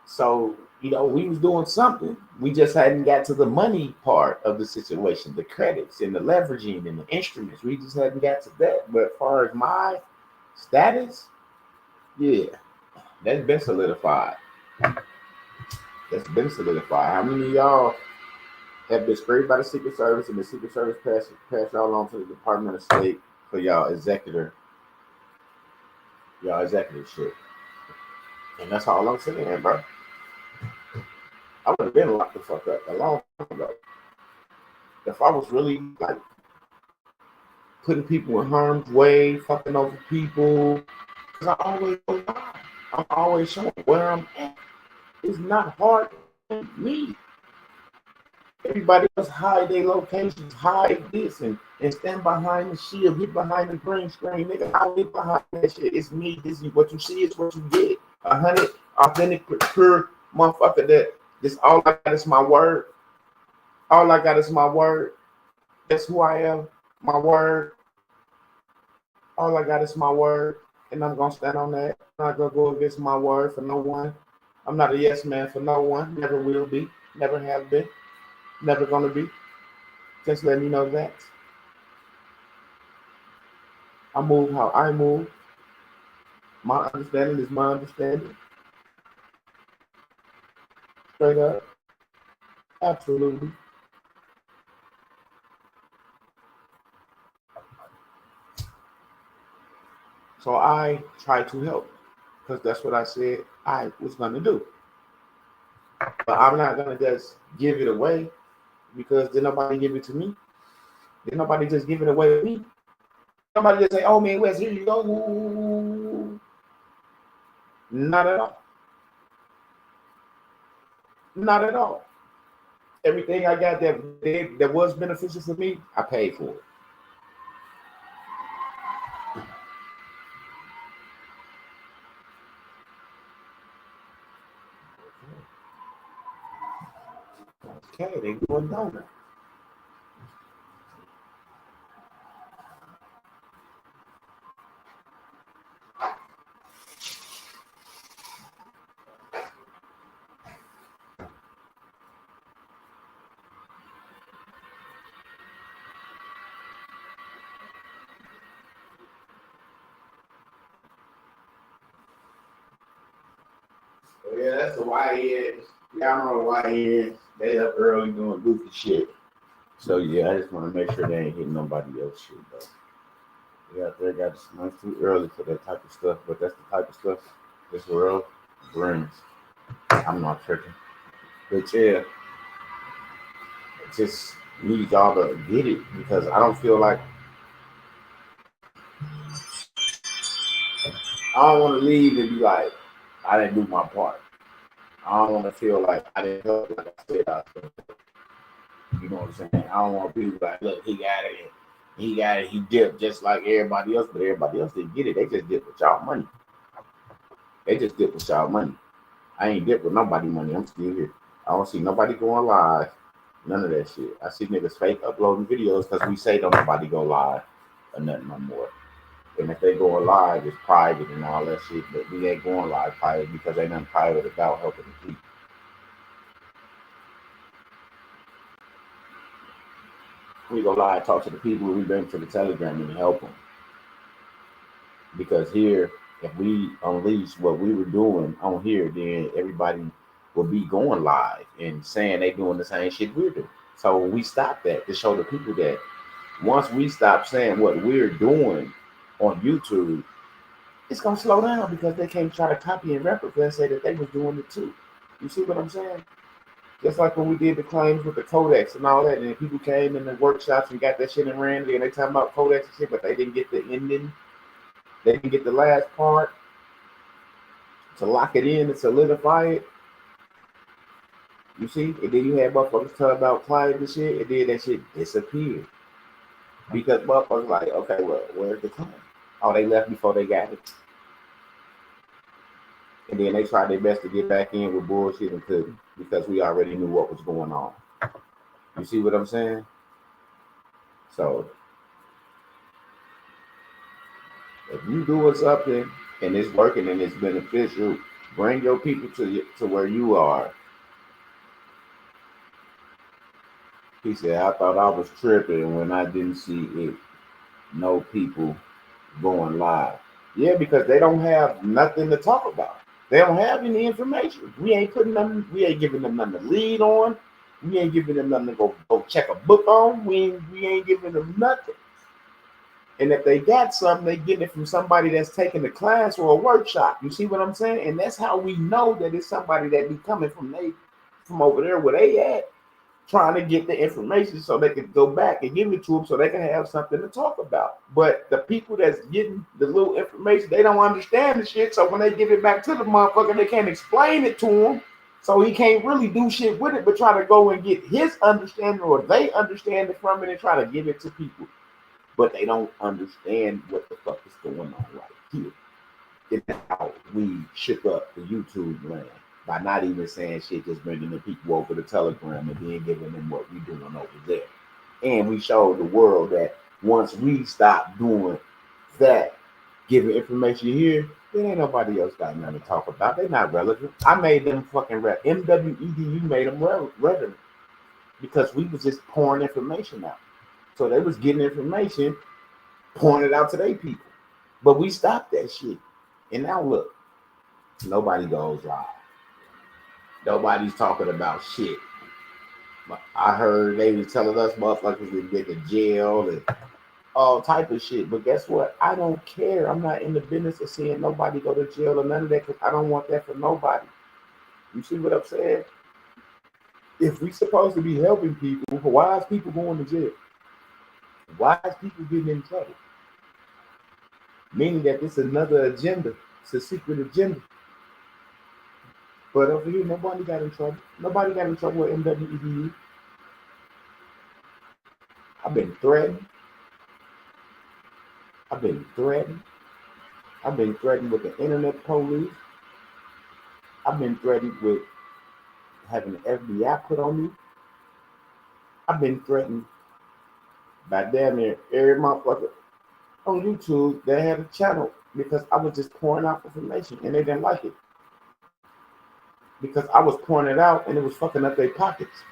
So, you know, we was doing something. We just hadn't got to the money part of the situation, the credits and the leveraging and the instruments. We just hadn't got to that. But as far as my status, yeah, that's been solidified. That's been solidified. How many of y'all have been sprayed by the Secret Service and the Secret Service passed y'all on to the Department of State for y'all executive shit? And that's all I'm saying, bro. I would have been locked the fuck up a long time ago. If I was really like putting people in harm's way, fucking over people. Because I always go live. I'm always showing where I'm at. It's not hard to me. Everybody else hide their locations, hide this, and stand behind the shield, get behind the green screen. Nigga, I'll get behind that shit. It's me. This is what you see, is what you get. 100 authentic, pure motherfucker that this all I got is my word. All I got is my word. That's who I am. My word. All I got is my word. And I'm gonna stand on that. I'm not gonna go against my word for no one. I'm not a yes man for no one. Never will be. Never have been. Never gonna be. Just letting you know that. I move how I move. My understanding is my understanding. Straight up. Absolutely. So I try to help because that's what I said I was gonna do. But I'm not gonna just give it away because did nobody give it to me? Did nobody just give it away to me? Somebody just say, "Oh man, Wes, here you go." Not at all. Not at all. Everything I got that was beneficial for me, I paid for it. Okay, they going down. Yeah, that's the YN. Y'all know YN. They up early doing goofy shit. So yeah, I just want to make sure they ain't hitting nobody else shit though. Yeah, they got it's too early for that type of stuff, but that's the type of stuff this world brings. I'm not tripping. But yeah, just need y'all to get it because I don't feel like I don't want to leave and be like, I didn't do my part. I don't want to feel like I didn't help like I said I could. You know what I'm saying? I don't want people like, look, he got it, he dipped just like everybody else, but everybody else didn't get it. They just dipped with y'all money. They just dipped with y'all money. I ain't dipped with nobody money. I'm still here. I don't see nobody going live. None of that shit. I see niggas fake uploading videos because we say don't nobody go live or nothing no more. And if they going live, it's private and all that shit. But we ain't going live private because ain't nothing private about helping the people. We go live, talk to the people we bring to the Telegram and help them. Because here, if we unleash what we were doing on here, then everybody will be going live and saying they doing the same shit we're doing. So we stop that to show the people that once we stop saying what we're doing on YouTube, it's gonna slow down because they can't try to copy and replicate and say that they was doing it too. You see what I'm saying? Just like when we did the claims with the codex and all that, and people came in the workshops and got that shit and ran there, and they talking about codex and shit, but they didn't get the ending. They didn't get the last part to lock it in and solidify it. You see? And then you had motherfuckers talk about client and shit, and then that shit disappeared. Because motherfuckers like, okay, well, where's the claim? Oh, they left before they got it. And then they tried their best to get back in with bullshit and couldn't because we already knew what was going on. You see what I'm saying? So if you doing something and it's working and it's beneficial, bring your people to where you are. He said, I thought I was tripping when I didn't see it. No people going live. Yeah, because they don't have nothing to talk about. They don't have any information. We ain't giving them nothing to lead on. We ain't giving them nothing to go check a book on. We ain't giving them nothing. And if they got something, they getting it from somebody that's taking a class or a workshop. You see what I'm saying? And that's how we know that it's somebody that be coming from over there where they at trying to get the information so they can go back and give it to them so they can have something to talk about. But the people that's getting the little information, they don't understand the shit. So when they give it back to the motherfucker, they can't explain it to him. So he can't really do shit with it, but try to go and get his understanding or they understand it from it and try to give it to people. But they don't understand what the fuck is going on right here. It's how we shook up the YouTube land by not even saying shit, just bringing the people over to Telegram and then giving them what we doing over there. And we showed the world that once we stop doing that, giving information here, then ain't nobody else got nothing to talk about. They're not relevant. I made them fucking relevant. MWEDU made them relevant because we was just pouring information out. So they was getting information, pouring it out to their people. But we stopped that shit. And now look, nobody goes live. Nobody's talking about shit. I heard they was telling us motherfuckers to get to jail and all type of shit. But guess what? I don't care. I'm not in the business of seeing nobody go to jail or none of that because I don't want that for nobody. You see what I'm saying? If we supposed to be helping people, why is people going to jail? Why is people getting in trouble? Meaning that this is another agenda. It's a secret agenda. But over here, nobody got in trouble. Nobody got in trouble with MWEDU. I've been threatened. I've been threatened. I've been threatened with the internet police. I've been threatened with having the FBI put on me. I've been threatened by damn near every motherfucker on YouTube that had a channel because I was just pouring out information and they didn't like it. Because I was pouring it out and it was fucking up their pockets.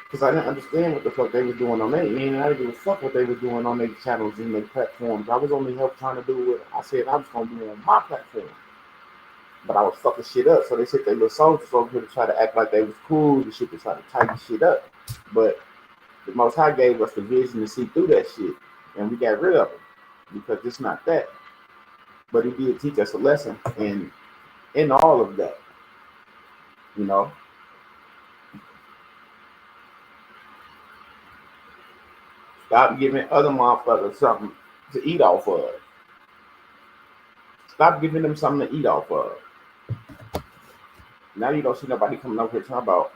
Because I didn't understand what the fuck they was doing on their end, and I didn't give a fuck what they was doing on their channels and their platforms. I was only trying to do what I said I was going to do on my platform. But I was fucking shit up, so they sent their little soldiers over here to try to act like they was cool and shit to try to tighten shit up. But the Most High gave us the vision to see through that shit, and we got rid of it because it's not that. But he did teach us a lesson in all of that. You know, stop giving other motherfuckers something to eat off of. Stop giving them something to eat off of. Now you don't see nobody coming up here talking about,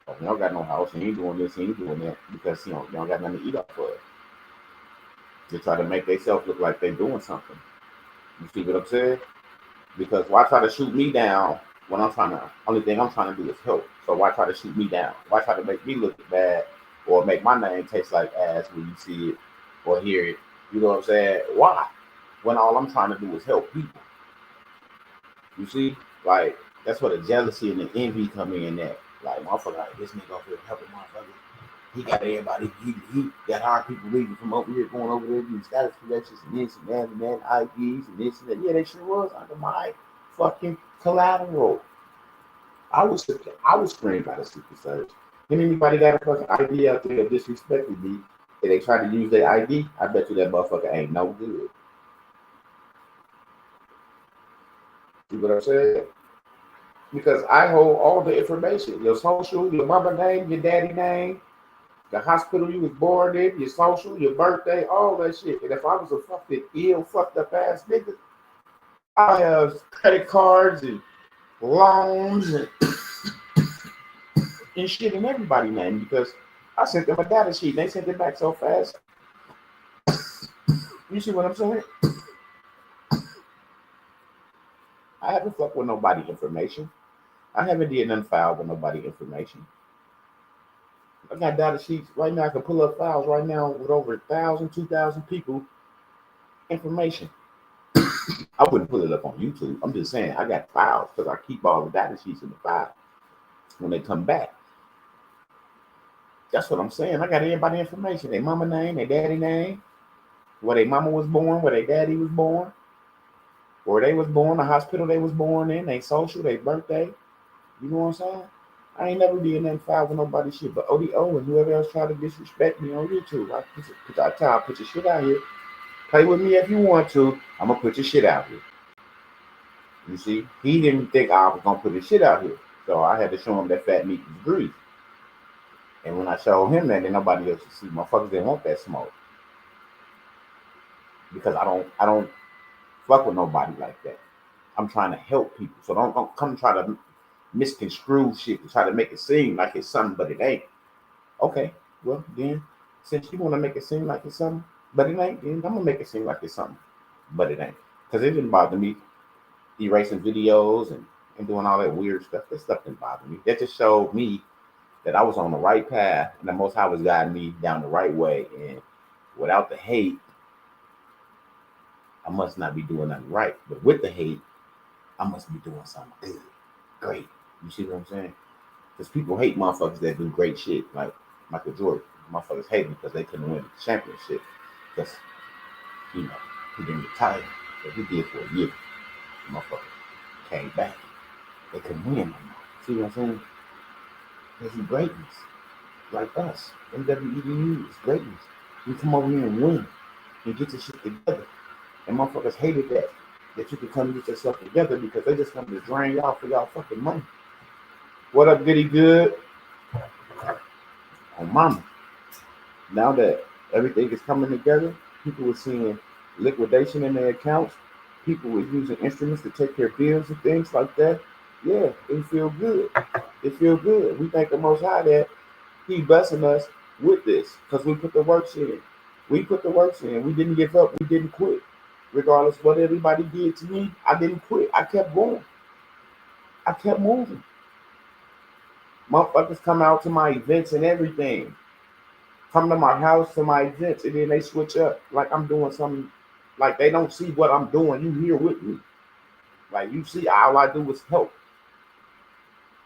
oh, you don't got no house, and you ain't doing this, and you ain't doing that, because you don't got nothing to eat off of. They try to make themselves look like they're doing something. You see what I'm saying? Because why try to shoot me down when only thing I'm trying to do is help. So why try to shoot me down? Why try to make me look bad or make my name taste like ass when you see it or hear it? You know what I'm saying? Why? When all I'm trying to do is help people. You see? Like, that's where the jealousy and the envy come in at. Like, motherfucker, like, this nigga over here helping motherfuckers. He got everybody, he got our people leaving from over here, going over there, doing status corrections and this and that, IDs and this and that. Yeah, they sure was under my fucking collateral. I was screened by the Secret Service. And anybody got a fucking ID out there that disrespected me, and they try to use their ID, I bet you that motherfucker ain't no good. See what I'm saying? Because I hold all the information. Your social, your mama name, your daddy name, the hospital you was born in, your social, your birthday, all that shit. And if I was a fucking ill, fucked up ass nigga, I have credit cards and loans and shit in everybody's name because I sent them a data sheet and they sent it back so fast. You see what I'm saying? I haven't fucked with nobody information. I haven't did nothing foul with nobody information. I got data sheets right now. I can pull up files right now with over 1,000, 2,000 people information. I wouldn't put it up on YouTube. I'm just saying I got files because I keep all the data sheets in the file when they come back. That's what I'm saying. I got everybody information. Their mama name, their daddy name, where their mama was born, where their daddy was born, where they was born, the hospital they was born in, their social, their birthday. You know what I'm saying? I ain't never did nothing foul with nobody shit, but ODO and whoever else tried to disrespect me on YouTube. I put your shit out here. Play with me if you want to. I'm gonna put your shit out here. You see, he didn't think I was gonna put his shit out here, so I had to show him that fat meat was grease. And when I showed him that, then nobody else could see. Motherfuckers didn't want that smoke because I don't fuck with nobody like that. I'm trying to help people, so don't come try to misconstrue shit and try to make it seem like it's something, but it ain't. Okay, well then, since you want to make it seem like it's something, but it ain't, then I'm gonna make it seem like it's something, but it ain't. Because it didn't bother me erasing videos and doing all that weird stuff. That stuff didn't bother me. That just showed me that I was on the right path and the Most High was guiding me down the right way. And without the hate, I must not be doing nothing right. But with the hate, I must be doing something good, great. You see what I'm saying? Because people hate motherfuckers that do great shit, like Michael Jordan. Motherfuckers hate him because they couldn't win the championship. Because, you know, he didn't retire. But he did for a year. The motherfucker came back. They couldn't win no more. See what I'm saying? There's greatness. Like us. MWEDU is greatness. You come over here and win and get your shit together. And motherfuckers hated that you could come and get yourself together because they just wanted to drain y'all for y'all fucking money. What up, Goody Good? Oh, mama. Now that everything is coming together, people were seeing liquidation in their accounts. People were using instruments to take care of bills and things like that. Yeah, it feel good. It feel good. We thank the Most High that He blessing us with this because we put the works in. We put the works in. We didn't give up. We didn't quit. Regardless of what everybody did to me, I didn't quit. I kept going. I kept moving. Motherfuckers come out to my events and everything. Come to my house to my events, and then they switch up like I'm doing something. Like they don't see what I'm doing. You here with me. Like you see, all I do is help.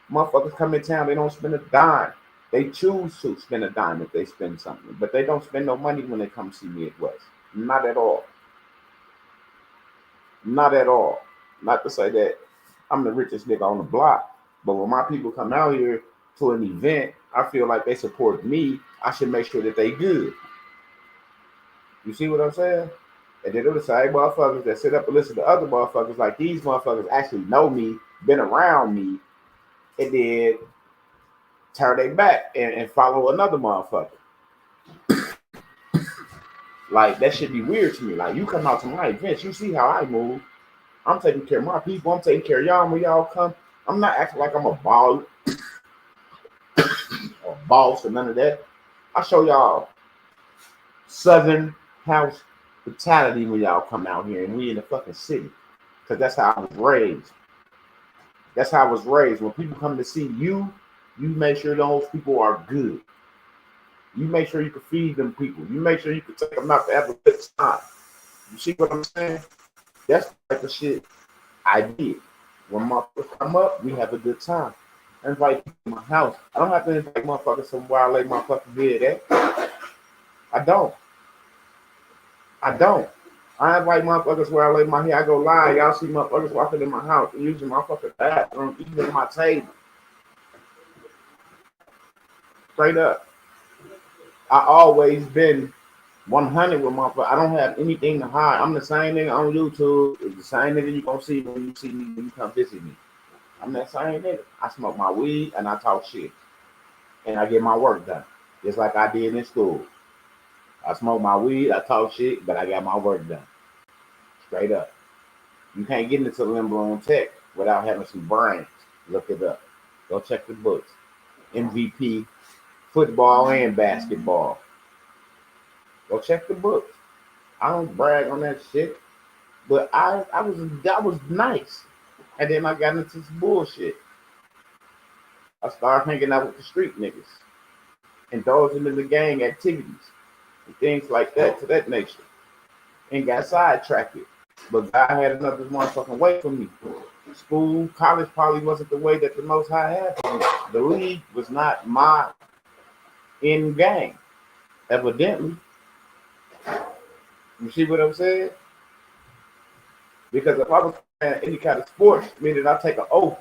Motherfuckers come in town, they don't spend a dime. They choose to spend a dime if they spend something, but they don't spend no money when they come see me at West. Not at all. Not at all. Not to say that I'm the richest nigga on the block, but when my people come out here to an event, I feel like they support me. I should make sure that they good. You see what I'm saying? And then the same motherfuckers that sit up and listen to other motherfuckers, like these motherfuckers actually know me, been around me, and then turn their back and follow another motherfucker. Like, that should be weird to me. Like, you come out to my events, you see how I move. I'm taking care of my people. I'm taking care of y'all when y'all come. I'm not acting like I'm a baller or boss or none of that. I show y'all Southern house brutality when y'all come out here and we in the fucking city. Because that's how I was raised. That's how I was raised. When people come to see you, you make sure those people are good. You make sure you can feed them people. You make sure you can take them out to have a good time. You see what I'm saying? That's the type of shit I did. When motherfuckers come up, we have a good time. I invite people to my house. I don't have to invite motherfuckers somewhere I lay my fucking bed at. I don't. I invite motherfuckers where I lay my head. I go live. Y'all see motherfuckers walking in my house using my fucking bathroom, even my table. Straight up. I always been 100 with motherfuckers. I don't have anything to hide. I'm the same nigga on YouTube. It's the same nigga you gonna see when you see me when you come visit me. I'm that same nigga. I smoke my weed and I talk shit. And I get my work done. Just like I did in school. I smoke my weed, I talk shit, but I got my work done. Straight up. You can't get into Limbo Tech without having some brains. Look it up. Go check the books. MVP, football and basketball. Go check the books. I don't brag on that shit, but I was nice. And then I got into some bullshit. I started hanging out with the street niggas, indulging in the gang activities and things like that, to that nature, and got sidetracked. But God had another motherfucking way for me. School, college probably wasn't the way that the Most High had for me. The league was not my end game, evidently. You see what I'm saying? Because if I was playing any kind of sports, meaning I take an oath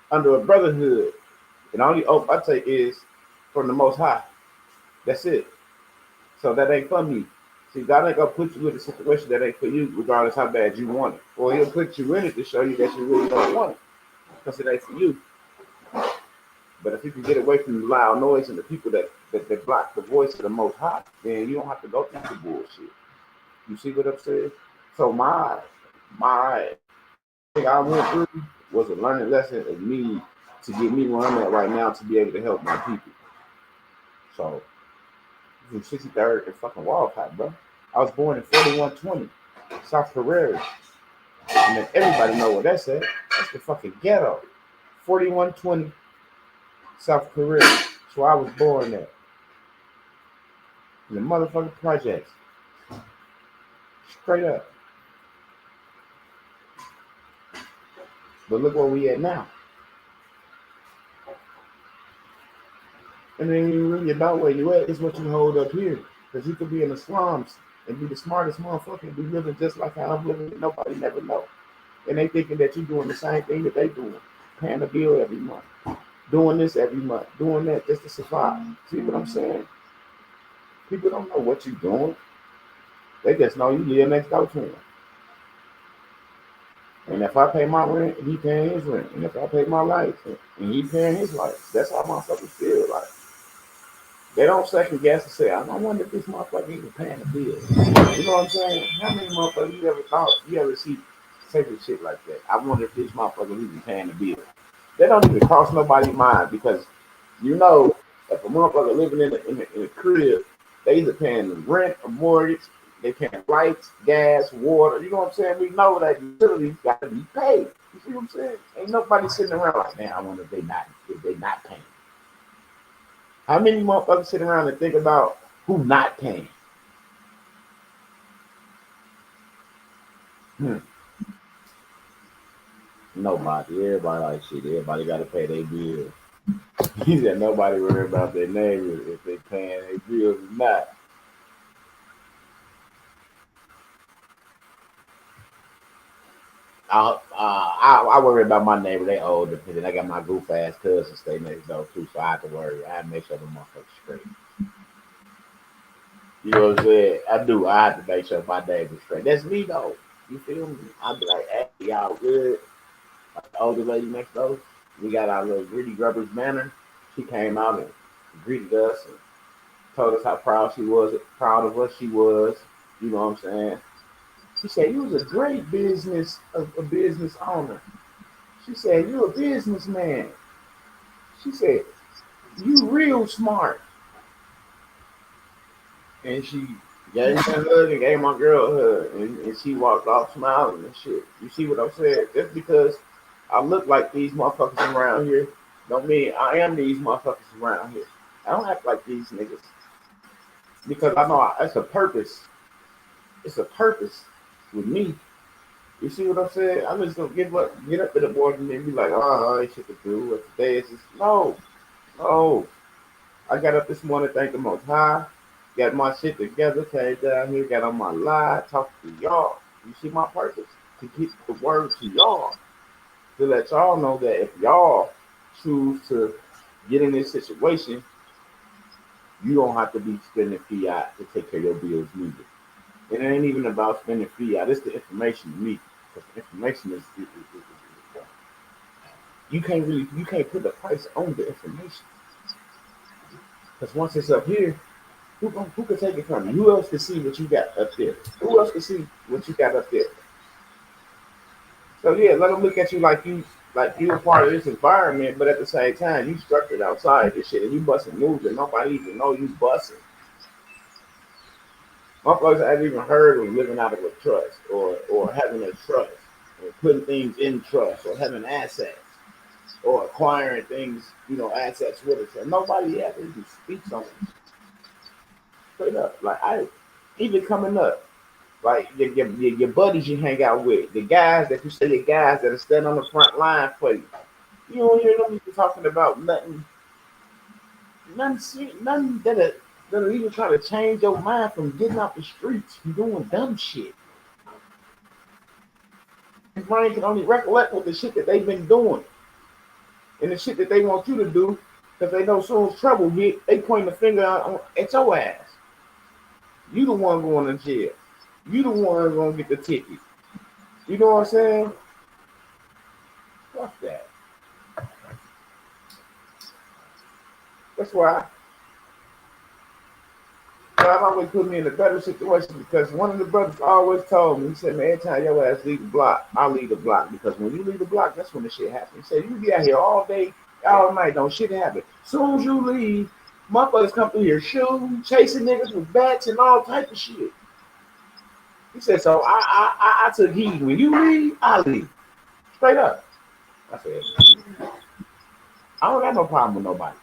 under a brotherhood, and the only oath I take is from the Most High. That's it. So that ain't for me. See, God ain't gonna put you in a situation that ain't for you, regardless how bad you want it. Or He'll put you in it to show you that you really don't want it, because it ain't for you. But if you can get away from the loud noise and the people that block the voice of the Most High, then you don't have to go through the bullshit. You see what I'm saying? So my thing I went through was a learning lesson of me to get me where I'm at right now to be able to help my people. So from 63rd and fucking Walcott, bro. I was born in 4120, South Carrera. And then everybody know what that's at. That's the fucking ghetto. 4120 South Carrera. That's where I was born at. In the motherfucking projects. Straight up. But look where we at now. And then you really about where you at is what you hold up here. Because you could be in the slums and be the smartest motherfucker and be living just like how I'm living and nobody never know. And they thinking that you're doing the same thing that they doing. Paying a bill every month. Doing this every month. Doing that just to survive. See what I'm saying? People don't know what you're doing. They just know you live next door to them. And if I pay my rent, he paying his rent. And if I pay my lights, and he paying his lights. That's how motherfuckers feel like. They don't second guess and say, I wonder if this motherfucker even paying the bill. You know what I'm saying? How many motherfuckers you ever thought, you ever see sacred shit like that? I wonder if this motherfucker even paying the bill. They don't even cross nobody's mind because you know if a motherfucker living in a crib, they either paying the rent or mortgage, they paying lights, gas, water. You know what I'm saying? We know that utilities got to be paid. You see what I'm saying? Ain't nobody sitting around like, man, I wonder if they not paying. How many motherfuckers sit around and think about who not paying? Nobody. Everybody like shit. Everybody got to pay their bills. He said nobody worry about their neighbors if they paying their bills or not. I worry about my neighbor. They older. And then I got my goof ass cousin stay next door too, so I have to worry. I have to make sure the motherfuckers straight. You know what I'm saying? I do. I have to make sure my neighbor's straight. That's me though. You feel me? I'll be like, hey, y'all good? Like the older lady next door. We got our little Gritty Grubbers Manor. She came out and greeted us and told us how proud of us she was. You know what I'm saying? She said, you was a great business owner. She said, you a businessman. She said, you real smart. And she gave me a hug and gave my girl a hug. And she walked off smiling and shit. You see what I'm saying? Just because I look like these motherfuckers around here don't mean I am these motherfuckers around here. I don't act like these niggas. Because I know it's a purpose. It's a purpose with me. You see what I'm saying? I'm just gonna get up to the board and then be like, oh, I ain't shit to do. What today is just no. I got up this morning, thank the Most High, got my shit together, came down here, got on my live, talked to y'all. You see my purpose? To get the word to y'all. To let y'all know that if y'all choose to get in this situation, you don't have to be spending fiat to take care of your bills neither. It ain't even about spending fiat. It's the information to me. Because the information is you can't put a price on the information. Because once it's up here, who can take it from you? Who else can see what you got up there? Who else can see what you got up there? So yeah, let them look at you like you a part of this environment, but at the same time, you structured outside this shit and you busting moves and nobody even know you busting. Motherfuckers haven't even heard of living out of a trust or having a trust or putting things in trust or having assets or acquiring things, assets with it. So nobody ever even speaks on it. Straight up. Like even coming up, like your buddies you hang out with, the guys that you say the guys that are standing on the front line for you. You don't hear them even talking about nothing that'll even try to change your mind from getting out the streets and doing dumb shit. Your brain can only recollect with the shit that they've been doing. And the shit that they want you to do, because they know soon as trouble hit, they point the finger at your ass. You the one going to jail. You the one gonna get the ticket. You know what I'm saying? Fuck that. That's why God always put me in a better situation because one of the brothers always told me, he said, man, every time your ass leave the block, I'll leave the block. Because when you leave the block, that's when the shit happens. He said, you be out here all day, all night, don't shit happen. Soon as you leave, motherfuckers come through here shooting, chasing niggas with bats and all type of shit. He said, so I took heed. When you leave, I leave. Straight up. I said, I don't got no problem with nobody.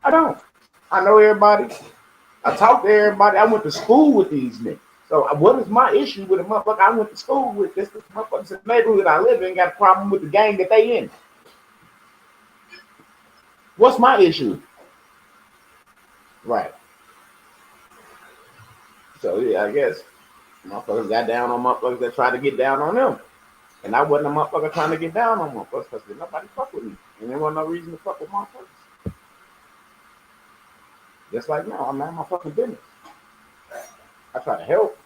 I don't. I know everybody. I talk to everybody. I went to school with these niggas. So what is my issue with a motherfucker I went to school with? This motherfuckers in the neighborhood I live in got a problem with the gang that they in. What's my issue? Right. So yeah, I guess motherfuckers got down on motherfuckers that tried to get down on them. And I wasn't a motherfucker trying to get down on motherfuckers because nobody fuck with me. And there wasn't no reason to fuck with motherfuckers. Just like now, I'm not my fucking business. I try to help.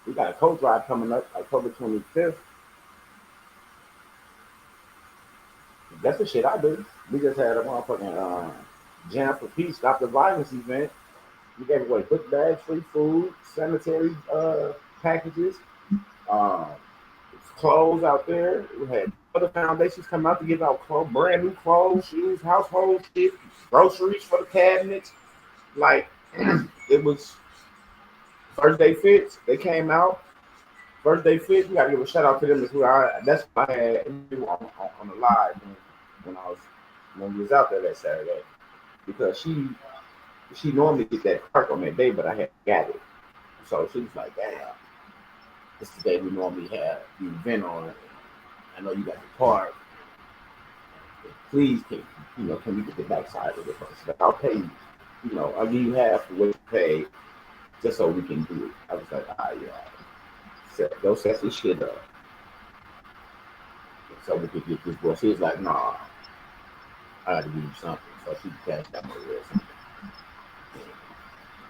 We got a coat drive coming up October 25th. That's the shit I do. We just had a motherfucking Jam for Peace, Stop the Violence event. We gave away book bags, free food, sanitary packages, clothes out there. We had other foundations come out to give out clothes, brand new clothes, shoes, household shit, groceries for the cabinets. Like, it was First Day Fits. They came out. First Day Fits, we got to give a shout out to them as well. That's what I had on the live when we was out there that Saturday. Because she normally get that perk on that day, but I had got it. So she was like, damn, this is the day we normally have the event on. I know you got the park. Please, can we get the backside of it first? Like, I'll pay you. I'll give you half of what you pay just so we can do it. I was like, yeah. Go set this shit up. So we could get this boy. She was like, nah, I got to give you something. So she cashed out my real something.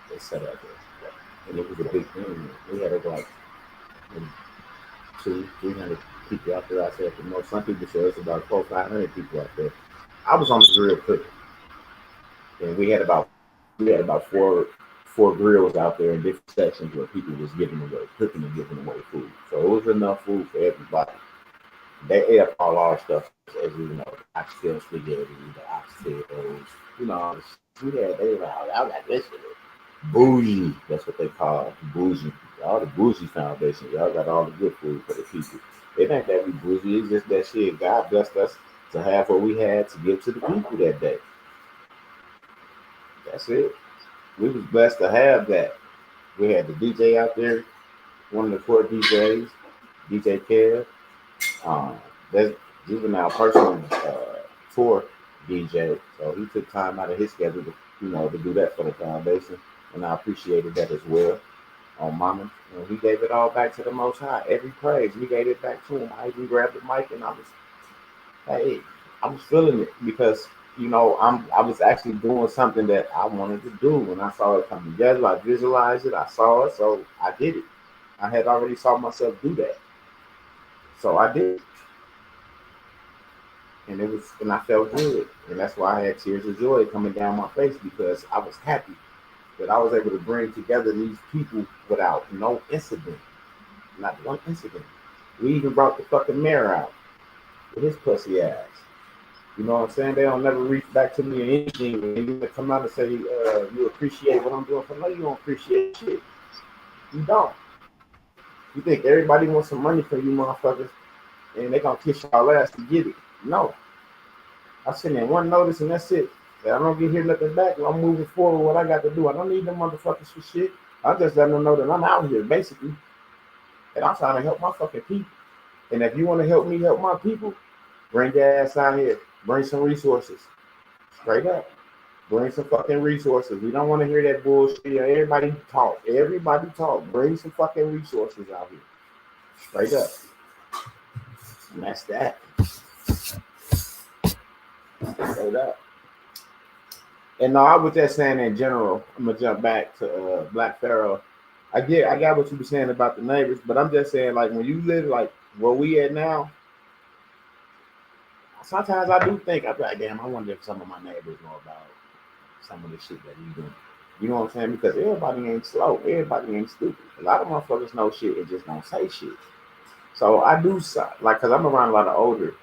They set up there. And it was a big thing. We had like 200-300 people out there. I said, some people said it's about 400-500 people out there. I was on the grill cooking. And we had about four grills out there in different sections where people was giving away, cooking and giving away food. So it was enough food for everybody. They ate up all our stuff, as you know, the oxtail spaghetti, the oxtails, we had, they were like, oh, y'all got this shit. Bougie, that's what they call it, bougie. All the bougie foundation, y'all got all the good food for the people. It ain't that we bougie, it's just that shit. God blessed us to have what we had to give to the people that day. That's it. We was blessed to have that. We had the DJ out there, one of the core DJs, DJ Kev. That's Juvenile personal tour DJ, so he took time out of his schedule to do that for the foundation, and I appreciated that as well. On Mama, he gave it all back to the Most High. Every praise, we gave it back to him. I even grabbed the mic and I was feeling it because I was actually doing something that I wanted to do. When I saw it come together, I visualized it, I saw it, so I did it. I had already saw myself do that. So I did. And I felt good. And that's why I had tears of joy coming down my face because I was happy that I was able to bring together these people without no incident. Not one incident. We even brought the fucking mayor out with his pussy ass. You know what I'm saying? They don't never reach back to me or anything. When you come out and say you appreciate what I'm doing for no, you don't appreciate shit. You don't. You think everybody wants some money from you motherfuckers and they gonna kiss y'all ass to get it. No. I send in one notice and that's it. If I don't get here nothing back, I'm moving forward what I got to do. I don't need them motherfuckers for shit. I'm just letting them know that I'm out here basically. And I'm trying to help my fucking people. And if you want to help me help my people, bring your ass out here. Bring some resources. Straight up. Bring some fucking resources. We don't want to hear that bullshit. Everybody talk. Everybody talk. Bring some fucking resources out here. Straight up. And that's that. Straight up. And no, I was just saying in general, I'm gonna jump back to Black Pharaoh. I got what you were saying about the neighbors, but I'm just saying, like, when you live like where we at now, sometimes I do think, I'm like, damn, I wonder if some of my neighbors know about some of the shit that we doing. You know what I'm saying? Because everybody ain't slow. Everybody ain't stupid. A lot of motherfuckers know shit and just don't say shit. So I do like, cause I'm around a lot of older.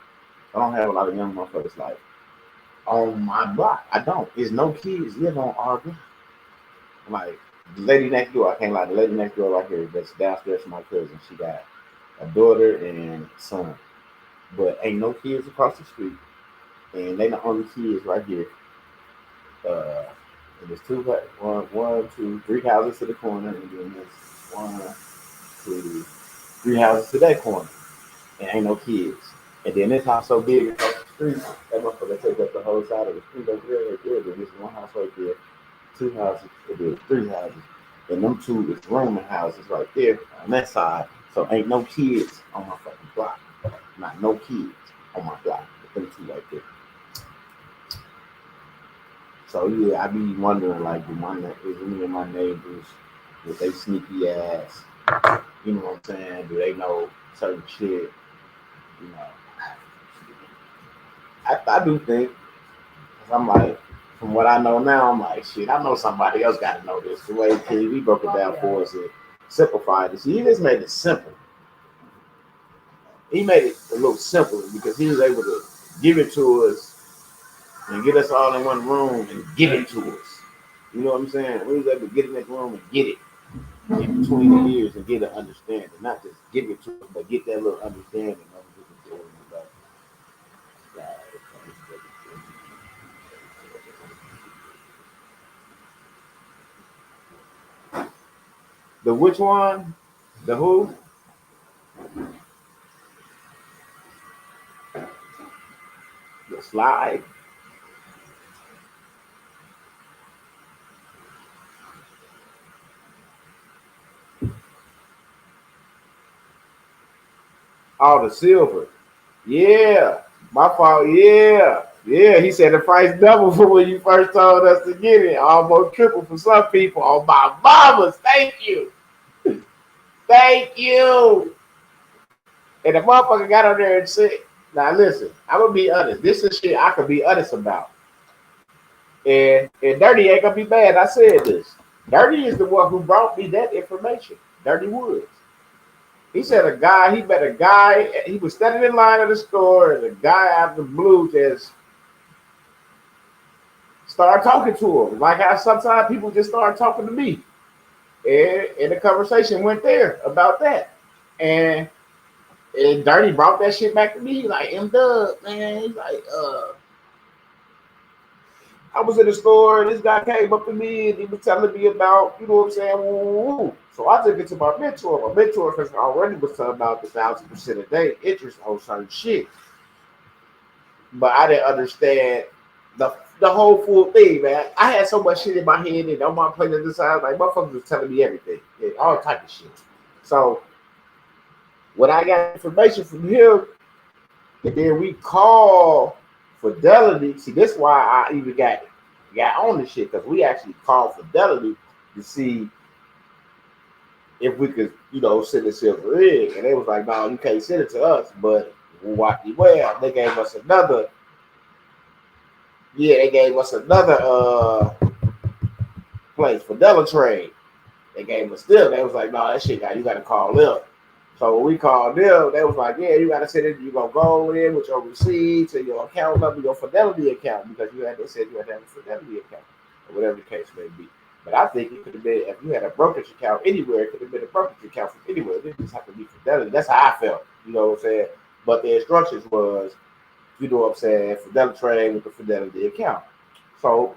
I don't have a lot of young motherfuckers like on my block. I don't. There's no kids live on our block. Like the lady next door, I can't lie. The lady next door right here, that's downstairs from my cousin. She got a daughter and a son, but ain't no kids across the street, and they the only kids right here. And there's one, two, three houses to the corner, and then there's 1, 2, 3 houses to that corner, and ain't no kids. And then this house so big across the street, that motherfucker take up the whole side of the street over there. There's this one house right there, 2 houses, there's 3 houses, and them 2 is rooming houses right there on that side. So ain't no kids on my fucking block. Not no kids on my block. Them 2 right there. So yeah, I be wondering like, is any of my neighbors with they sneaky ass? You know what I'm saying? Do they know certain shit? You know, I do think. Cause I'm like, from what I know now, I'm like, shit. I know somebody else got to know this. The way TV broke it down for us and simplified it. See, he just made it simple. He made it a little simpler because he was able to give it to us and get us all in one room and give it to us. You know what I'm saying? We was able to get in that room and get it in between the years and get an understanding. Not just give it to us, but get that little understanding of it. The which one? The who? The slide. Oh, the silver. Yeah. My fault. Yeah. Yeah. He said the price double for when you first told us to get it. Almost triple for some people. Oh, my mamas. Thank you. Thank you. And the motherfucker got on there and said, now listen, I'm going to be honest. This is shit I could be honest about. And Dirty ain't going to be mad. I said this. Dirty is the one who brought me that information. Dirty Woods. He said he met a guy, he was standing in line at the store, and the guy out of the blue just started talking to him. Like how sometimes people just start talking to me. And the conversation went there about that. And Dirty brought that shit back to me. He's like, M-Dub, man. He's like, I was in the store, and this guy came up to me, and he was telling me about, you know what I'm saying, woo. So I took it to my mentor. My mentor, because already was talking about the 1,000% a day interest on certain shit. But I didn't understand the whole full thing, man. I had so much shit in my head, and on my plate at the side, like, motherfuckers was telling me everything. Yeah, all type of shit. So when I got information from him, and then we call Fidelity. See, this is why I even got on this shit, because we actually called Fidelity to see if we could, you know, send a silver rig. And they was like, no, you can't send it to us, but well, they gave us another. Yeah, they gave us another place, Fidelity Trade. They gave us still. They was like, no, that shit, you got to call them. So when we called them, they was like, yeah, you got to send it. You going to go in with your receipts and your account number, your Fidelity account, because they said you had to have a Fidelity account, or whatever the case may be. But I think it could have been, if you had a brokerage account anywhere, it could have been a brokerage account from anywhere. It didn't just have to be Fidelity. That's how I felt, you know what I'm saying? But the instructions was, you know what I'm saying, Fidelity Trade with the Fidelity account. So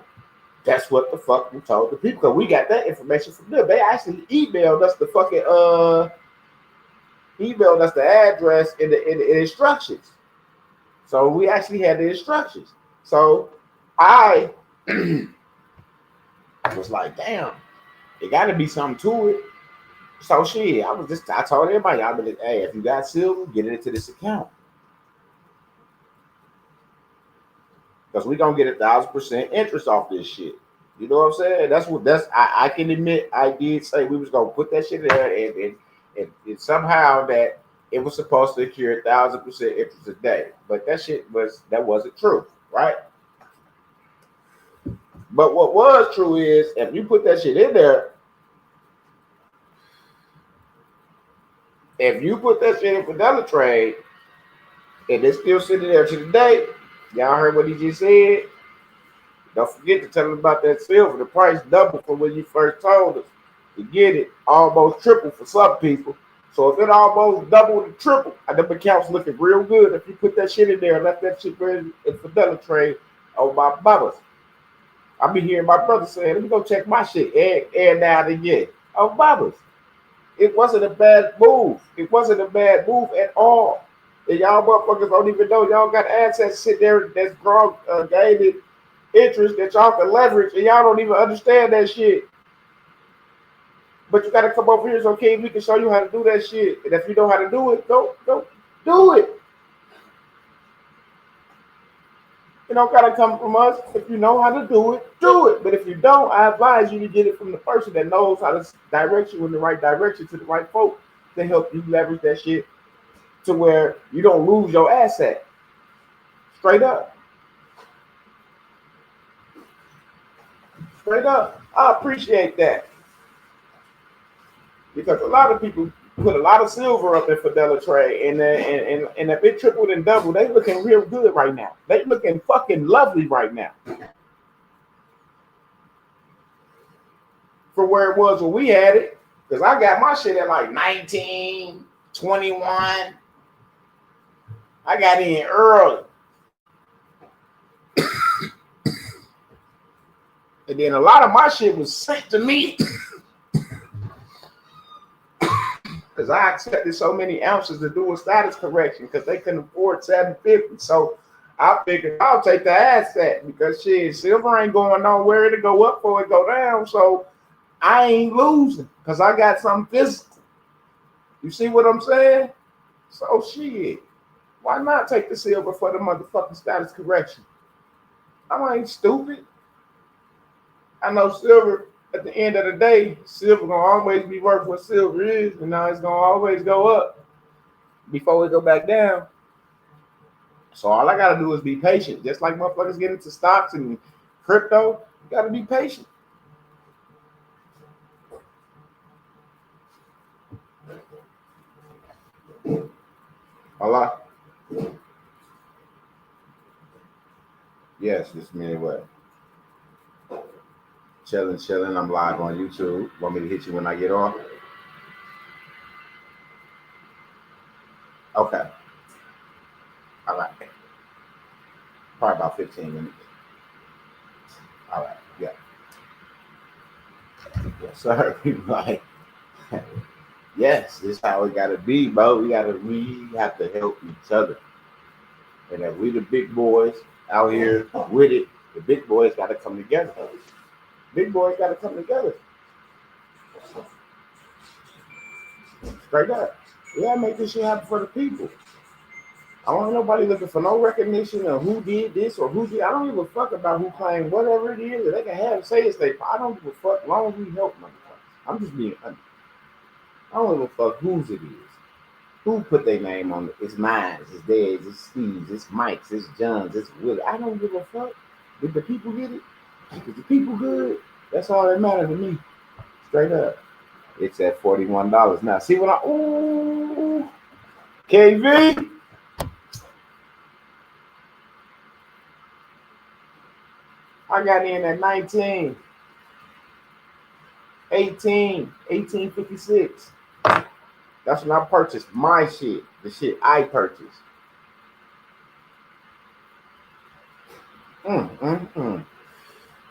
that's what the fuck we told the people, because we got that information from them. They actually emailed us the fucking emailed us the address and the instructions. So we actually had the instructions. So I was like, damn, it got to be something to it. So shit, I told everybody, I mean, hey, if you got silver, get it into this account, because we gonna get 1,000% interest off this shit. You know what I'm saying? I can admit I did say we was gonna put that shit in there, and somehow that it was supposed to accrue 1,000% interest a day, but that wasn't true, right? But what was true is if you put that shit in there, if you put that shit in Fidelity Trade, and it's still sitting there to today, y'all heard what he just said. Don't forget to tell them about that silver. The price doubled from when you first told us. You get it, almost triple for some people. So if it almost doubled and tripled, them accounts looking real good. If you put that shit in there and let that shit in Fidelity Trade on my brothers. I be hearing my brother saying, let me go check my shit and now and again. Oh, brothers. It wasn't a bad move. It wasn't a bad move at all. And y'all motherfuckers don't even know y'all got assets sitting there that's growing, gaining interest that y'all can leverage, and y'all don't even understand that shit. But you got to come over here so King, we can show you how to do that shit. And if you know how to do it, go do it. You don't got to come from us. If you know how to do it, do it. But if you don't, I advise you to get it from the person that knows how to direct you in the right direction to the right folk to help you leverage that shit to where you don't lose your asset. Straight up. Straight up. I appreciate that. Because a lot of people put a lot of silver up in Fidelity Trade, and if it tripled and doubled, they looking real good right now. They looking fucking lovely right now. For where it was when we had it. Because I got my shit at like 19, 21. I got in early. And then a lot of my shit was sent to me. Because I accepted so many ounces to do a status correction because they couldn't afford 750. So I figured I'll take the asset because shit, silver ain't going nowhere to go up or it go down. So I ain't losing because I got something physical. You see what I'm saying? So shit, why not take the silver for the motherfucking status correction? I ain't stupid. I know silver, at the end of the day, silver gonna always be worth what silver is, and now it's gonna always go up before it go back down. So all I gotta do is be patient. Just like motherfuckers get into stocks and crypto, you gotta be patient. Allah. Yes, this Midway. Chilling. I'm live on YouTube. Want me to hit you when I get off? Okay. All right. Probably about 15 minutes. All right. Yeah. Yes, sir. Like, yes, this is how it gotta be, bro. We have to help each other. And if we the big boys out here with it, the big boys gotta come together. Big boys gotta come together. Straight up. We gotta make this shit happen for the people. I don't want nobody looking for no recognition of who did this or who did. I don't give a fuck about who claimed whatever it is. They can have say it's they. I don't give a fuck as long as we help motherfuckers. I'm just being honest. I don't give a fuck whose it is. Who put their name on it? It's mine, it's theirs, it's Steve's, it's Mike's, it's John's, it's Willie. I don't give a fuck. Did the people get it? Is the people good? That's all that matters to me. Straight up. It's at $41 now. See what KV? I got in at 19, 1856. That's when I purchased my shit, the shit I purchased.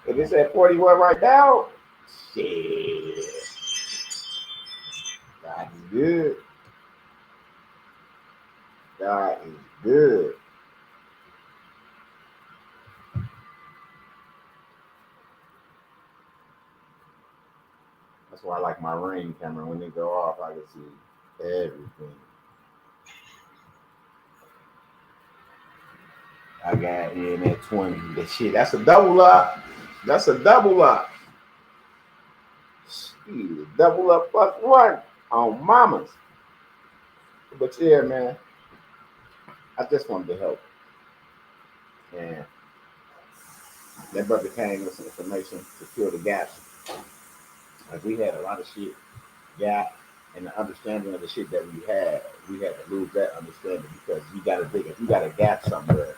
If it's at 41 right now, shit. God is good. God is good. That's why I like my Ring camera. When they go off, I can see everything. I got in at 20. That shit, that's a double up. That's a double up. Shit, double up plus one on mamas. But yeah, man, I just wanted to help. And That brother came with some information to fill the gaps. Like we had a lot of shit gap and the understanding of the shit that we had to lose that understanding because you gotta think if you got a gap somewhere,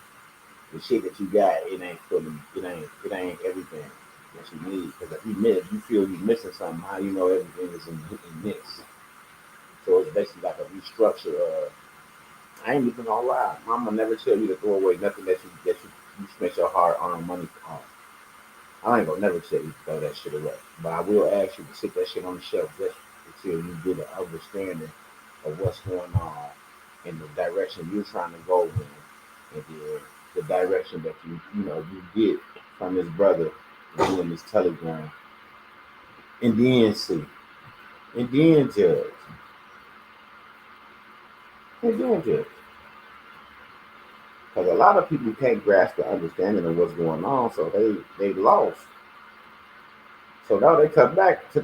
the shit that you got, it ain't everything that you need. Because if you feel you're missing something, how you know everything is in this? So it's basically like a restructure of. I ain't even gonna lie, Mama never tell you to throw away nothing you spent your hard-earned money on. I ain't gonna never tell you to throw that shit away, but I will ask you to sit that shit on the shelf just until you get an understanding of what's going on in the direction you're trying to go in, and then the direction that you get from this brother doing this telegram, and then see, and then judge, and then judge. Because a lot of people can't grasp the understanding of what's going on, so they lost. So now they come back to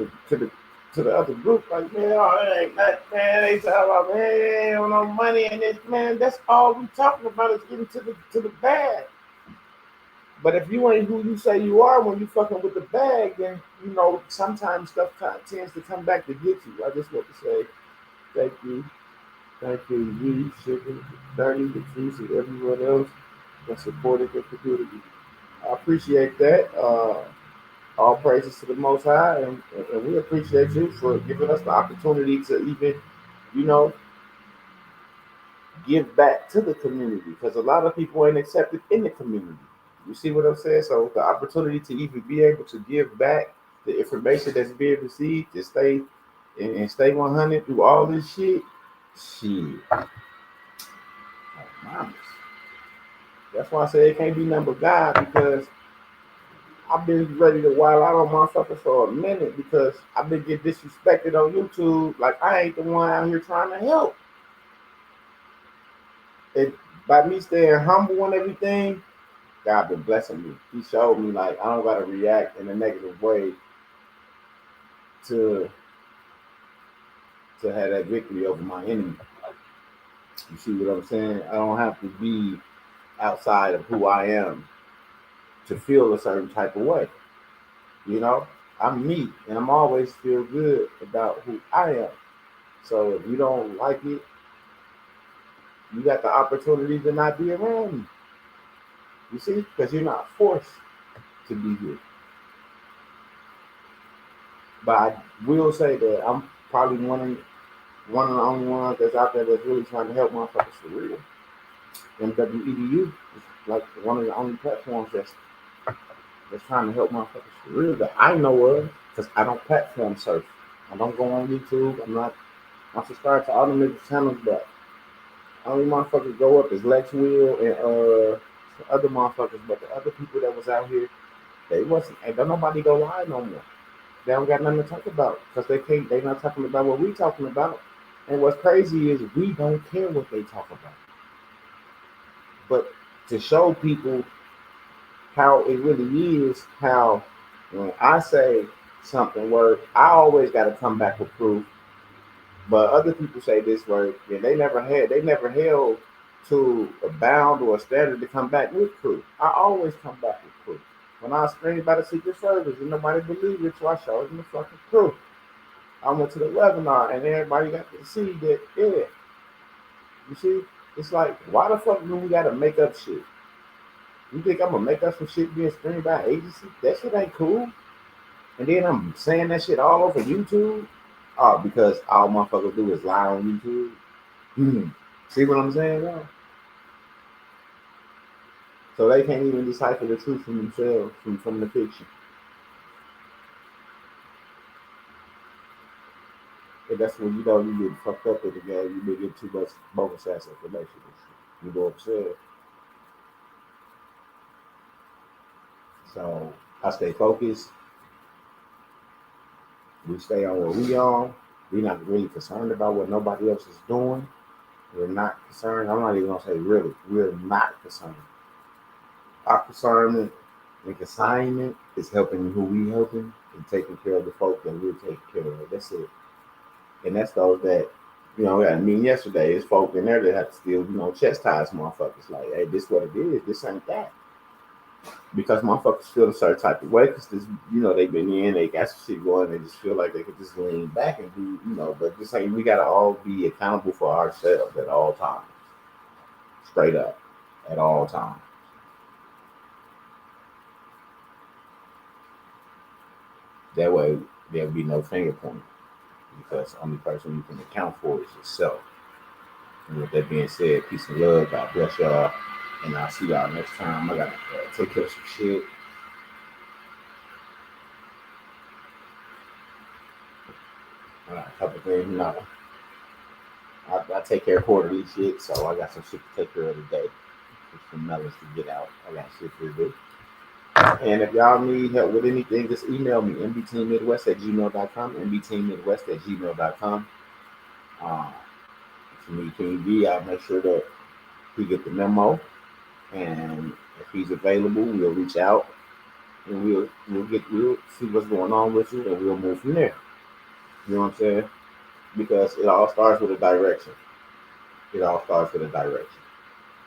the other group like, man, oh, it ain't nothing, man. They talk about, man, there ain't no money in this, man. That's all we talking about is getting to the bag. But if you ain't who you say you are when you fucking with the bag, then sometimes stuff tends to come back to get you. I just want to say thank you. Thank you, Reed, Sugar, Dirty, the Juice, and everyone else that supported the community. I appreciate that. All praises to the Most High, and we appreciate you for giving us the opportunity to even, you know, give back to the community because a lot of people ain't accepted in the community. You see what I'm saying? So the opportunity to even be able to give back the information that's being received to stay and stay 100 through all this shit. Oh, mamas. That's why I say it can't be nothing but God because I've been ready to wild out on motherfuckers for a minute because I've been getting disrespected on YouTube. Like I ain't the one out here trying to help. And by me staying humble and everything, God been blessing me. He showed me like I don't gotta react in a negative way to have that victory over my enemy. You see what I'm saying? I don't have to be outside of who I am to feel a certain type of way. You know, I'm me and I'm always feel good about who I am. So if you don't like it, you got the opportunity to not be around me. You see? Because you're not forced to be here. But I will say that I'm probably one of the only ones that's out there that's really trying to help motherfuckers for real. MWEDU is like one of the only platforms that's trying to help motherfuckers for real that I know of because I don't platform surf. I don't go on YouTube. I'm subscribed to all the niggas channels, but only motherfuckers go up is Lex Wheel and other motherfuckers. But the other people that was out here, they wasn't. And don't nobody go live no more. They don't got nothing to talk about because they not talking about what we talking about. And what's crazy is we don't care what they talk about. But to show people how it really is, how when I say something word, I always got to come back with proof. But other people say this word, and they never held to a bound or a standard to come back with proof. I always come back with proof. When I was screamed by the Secret Service and nobody believed it, so I showed them the fucking proof. I went to the webinar and everybody got to see that, yeah. You see, it's like, why the fuck do we gotta make up shit? You think I'm gonna make up some shit being screamed by an agency? That shit ain't cool. And then I'm saying that shit all over YouTube. Oh, because all motherfuckers do is lie on YouTube. See what I'm saying, though? So they can't even decipher the truth from themselves, from the fiction. And that's when you get fucked up in the game. You get too much bogus ass information. You know what I'm saying? So I stay focused. We stay on what we on. We're not really concerned about what nobody else is doing. We're not concerned. I'm not even gonna say really. We're not concerned. Our concern and consignment is helping who we helping and taking care of the folk that we're taking care of. That's it. And that's those that, I mean, yesterday, it's folk in there that have to still, chastise motherfuckers. Like, hey, this what it is. This ain't that. because motherfuckers feel a certain type of way because this, they've been in, they got some shit going, they just feel like they could just lean back and do, but just like we gotta all be accountable for ourselves at all times, straight up, at all times. That way, there'll be no finger pointing because the only person you can account for is yourself. And with that being said, peace and love. God bless y'all. And I'll see y'all next time. I gotta take care of some shit. A couple things, I take care of quarterly shit, so I got some shit to take care of today. Some melons to get out. I got shit to do. And if y'all need help with anything, just email me, mbteammidwest@gmail.com, mbteammidwest@gmail.com. If you need King D, I'll make sure that he get the memo. And if he's available, we'll reach out and we'll see what's going on with you and we'll move from there. You know what I'm saying? Because it all starts with a direction. It all starts with a direction.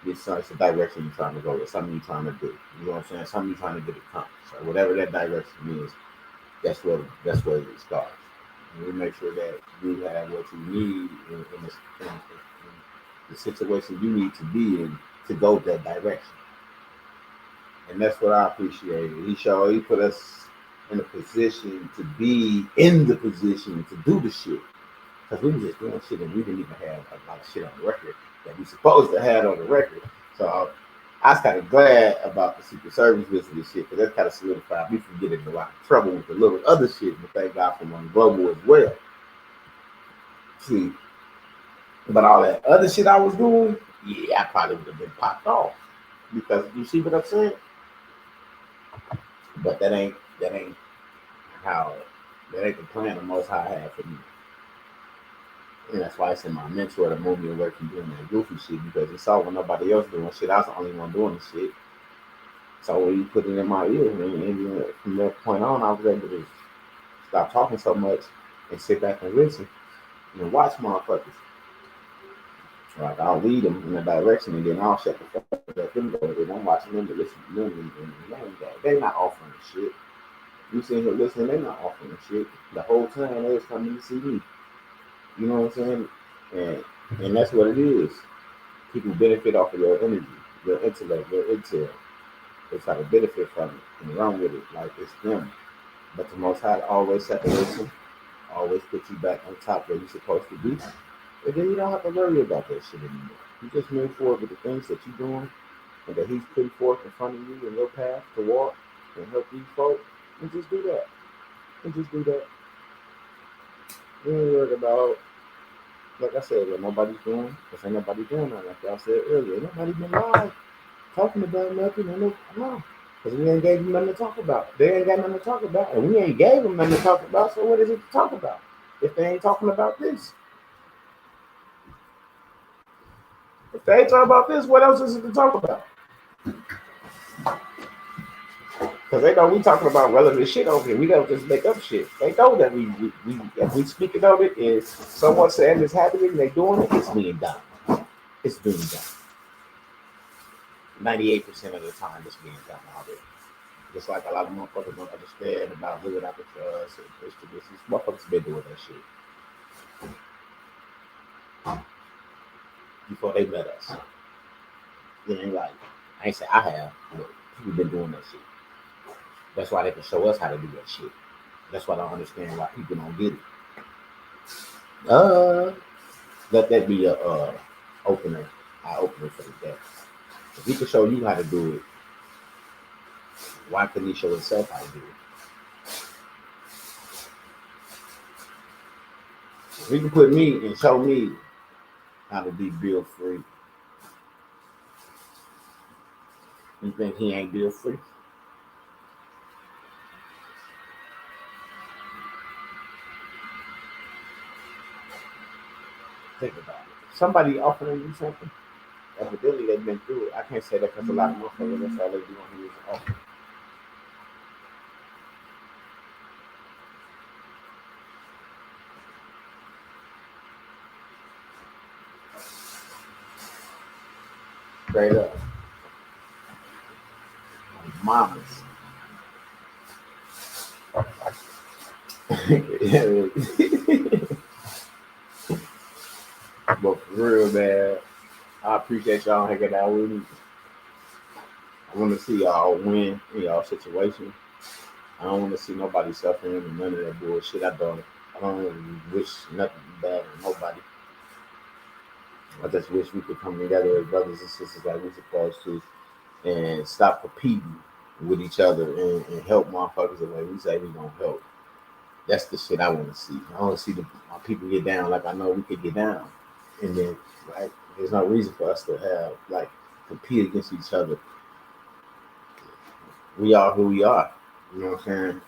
It's a direction you're trying to go. It's something you're trying to do. You know what I'm saying? Something you're trying to get accomplished. So whatever that direction is, that's where it starts. And we make sure that you have what you need in the situation you need to be in to go that direction. And that's what I appreciate. He put us in a position to be in the position to do the shit. Because we were just doing shit and we didn't even have a lot of shit on the record that we supposed to have on the record. So I was kind of glad about the Secret Service visit and shit, because that kind of solidified me from getting in a lot of trouble with the little other shit, but thank God for one global as well. See, but all that other shit I was doing, yeah, I probably would have been popped off. Because you see what I'm saying? But that ain't the plan the Most High had for me. And that's why I said my mentor to move me away from doing that goofy shit, because he saw when nobody else doing shit, I was the only one doing the shit. So he put it in my ear, and from that point on, I was able to stop talking so much and sit back and listen and watch motherfuckers. Like I'll lead them in a direction, and then I'll shut the fuck up. Them go, and I'm watching them to listen to them, and they're not offering shit. You sitting here listening, they're not offering shit. The whole time they was coming to see me. You know what I'm saying? And that's what it is. People benefit off of your energy, your intellect, your intel. They try to benefit from it and run with it like it's them. But the Most High always separates you, always puts you back on top where you're supposed to be. And then you don't have to worry about that shit anymore. You just move forward with the things that you're doing and that He's putting forth in front of you in your path to walk and help these folks. And just do that. You ain't worried about, like I said, what nobody's doing, because ain't nobody doing that. Like y'all said earlier, nobody been live talking about nothing. No, because we ain't gave them nothing to talk about. They ain't got nothing to talk about, and we ain't gave them nothing to talk about. So what is it to talk about if they ain't talking about this? If they ain't talking about this, what else is it to talk about? Because they know we talking about relevant shit over here. We don't just make up shit. They know that we if we speaking of it, is someone saying it's happening, they doing it, it's being done. It's being done. 98% of the time, it's being done already. Just like a lot of motherfuckers don't understand about living out the trust and Christian business. Motherfuckers been doing that shit before they met us. It ain't like, I ain't say I have, but people been doing that shit. That's why they can show us how to do that shit. That's why I don't understand why people don't get it. Let that be a opener for the day. If he can show you how to do it, why couldn't he show himself how to do it? If he can put me and show me how to be bill free, you think he ain't bill free? Think about it. Somebody offering you something, evidently they've been through it. I can't say that because a lot of motherfuckers, that's all they do on here is offer. Straight up. mamas. But for real, man, I appreciate y'all hanging out with me. I want to see y'all win in y'all situation. I don't want to see nobody suffering and none of that bullshit. I don't wish nothing bad on nobody. I just wish we could come together as brothers and sisters like we're supposed to and stop competing with each other and help motherfuckers the way we say we gonna help. That's the shit I want to see. I want to see my people get down like I know we could get down. And then, like, there's no reason for us to have, like, compete against each other. We are who we are. You know what I'm saying?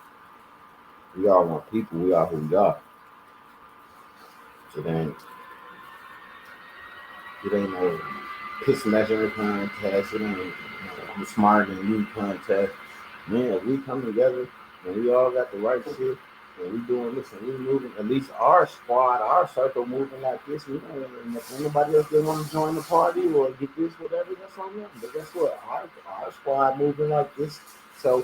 We are one people. We are who we are. So then, it ain't no piss measuring contest. It ain't I'm smarter than you contest. Man, if we come together and we all got the right shit and we doing this and we moving, at least our squad, our circle moving like this, we don't, if anybody else that want to join the party or get this, whatever, that's on them. But guess what? Our squad moving like this. So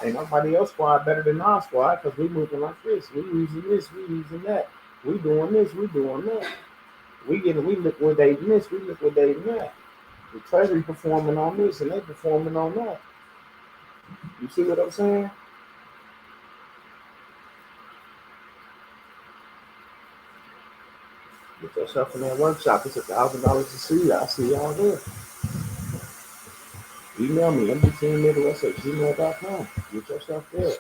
ain't nobody else squad better than our squad because we moving like this. We using this, we using that. We doing this, we doing that. We liquidating this, we liquidating that. The Treasury performing on this and they performing on that. You see what I'm saying? Get yourself in that workshop. It's $1,000 to see. I'll see y'all there. Email me, mbteammidwest@gmail.com. Get yourself there.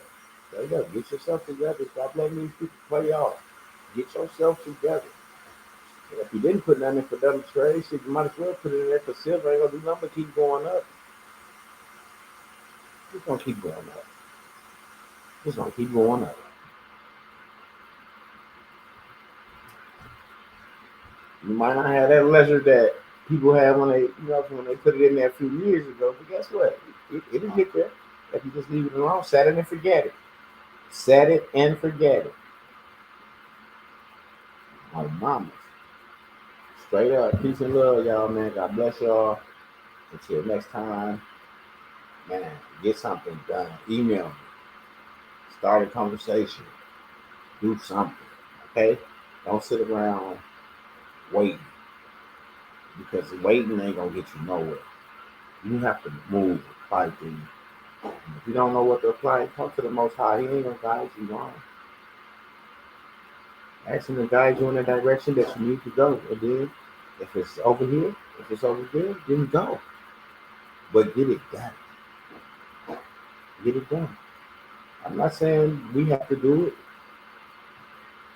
Straight up. Get yourself together. Stop letting these people play off. Get yourself together. And if you didn't put nothing in for double trade, shit, you might as well put it in there for silver. Ain't gonna do nothing but keep going up. It's gonna keep going up. It's gonna keep going up. You might not have that leisure that people have when they put it in there a few years ago. But guess what? It'll get there if you just leave it alone. Set it and forget it. Set it and forget it. My mama. Straight up. Peace and love, y'all, man. God bless y'all. Until next time, man, get something done. Email me. Start a conversation. Do something. Okay? Don't sit around waiting. Because waiting ain't gonna get you nowhere. You have to move, apply things. If you don't know what to apply, come to the Most High. He ain't gonna guide you wrong. Ask him to guide you in the direction that you need to go. And then, if it's over here, if it's over there, then go. But get it done. Get it done. I'm not saying we have to do it,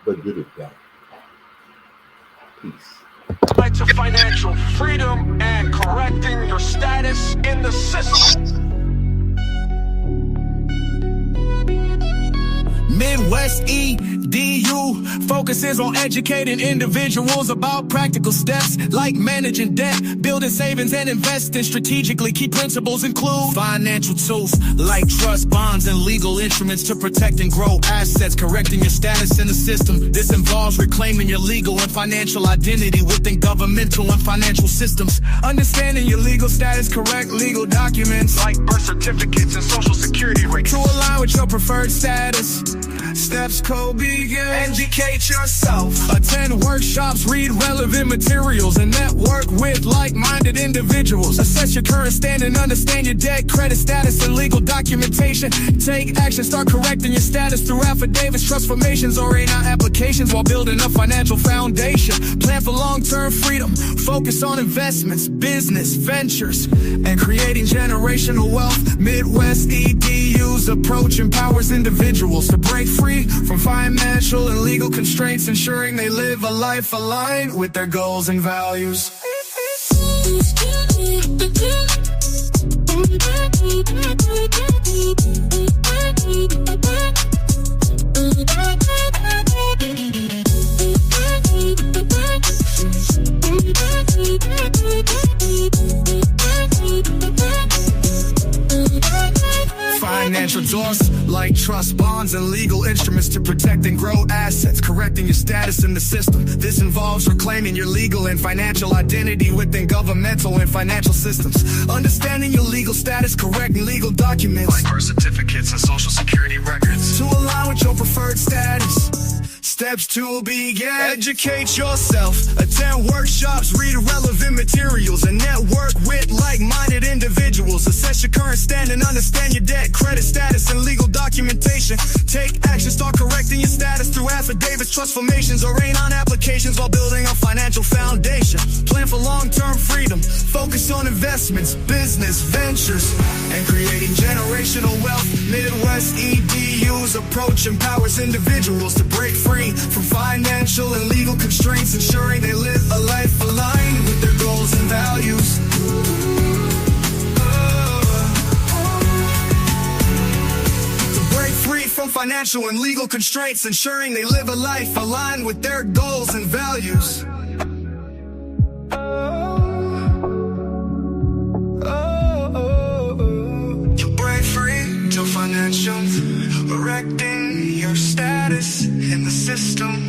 but get it done. Peace.
Right to financial freedom and correcting your status in the system.
Midwest EDU focuses on educating individuals about practical steps like managing debt, building savings and investing strategically. Key principles include financial tools like trust, bonds, and legal instruments to protect and grow assets, correcting your status in the system. This involves reclaiming your legal and financial identity within governmental and financial systems. Understanding your legal status, correct legal documents
Like birth certificates and social security records.
to align with your preferred status. Steps code begin. Educate yourself. Attend workshops, read relevant materials, and network with like-minded individuals. Assess your current standing, understand your debt, credit status, and legal documentation. Take action, start correcting your status through affidavits, trust formations, or A9 applications while building a financial foundation. Plan for long-term freedom. Focus on investments, business, ventures, and creating generational wealth. Midwest EDU's approach empowers individuals to break free from financial and legal constraints, ensuring they live a life aligned with their goals and values. Financial doors
like trust bonds and legal instruments to protect and grow assets, correcting your status in the system. This involves reclaiming your legal and financial identity within governmental and financial systems. Understanding your legal status, correcting legal documents like birth certificates and social security records to align with your preferred status. Steps to begin: educate yourself, attend workshops, read relevant materials, and network with like-minded individuals. Assess your current standing, understand your debt, credit status, and legal documentation. Take action, start correcting your status through affidavits, trust formations, or rain-on applications while building a financial foundation. Plan for long-term freedom, focus on investments, business, ventures, and creating generational wealth. Midwest EDU's approach empowers individuals to break free from financial and legal constraints, ensuring they live a life aligned with their goals and values. To break free from financial and legal constraints, ensuring they live a life aligned with their goals and values. To break free to financial, correcting your status in the system.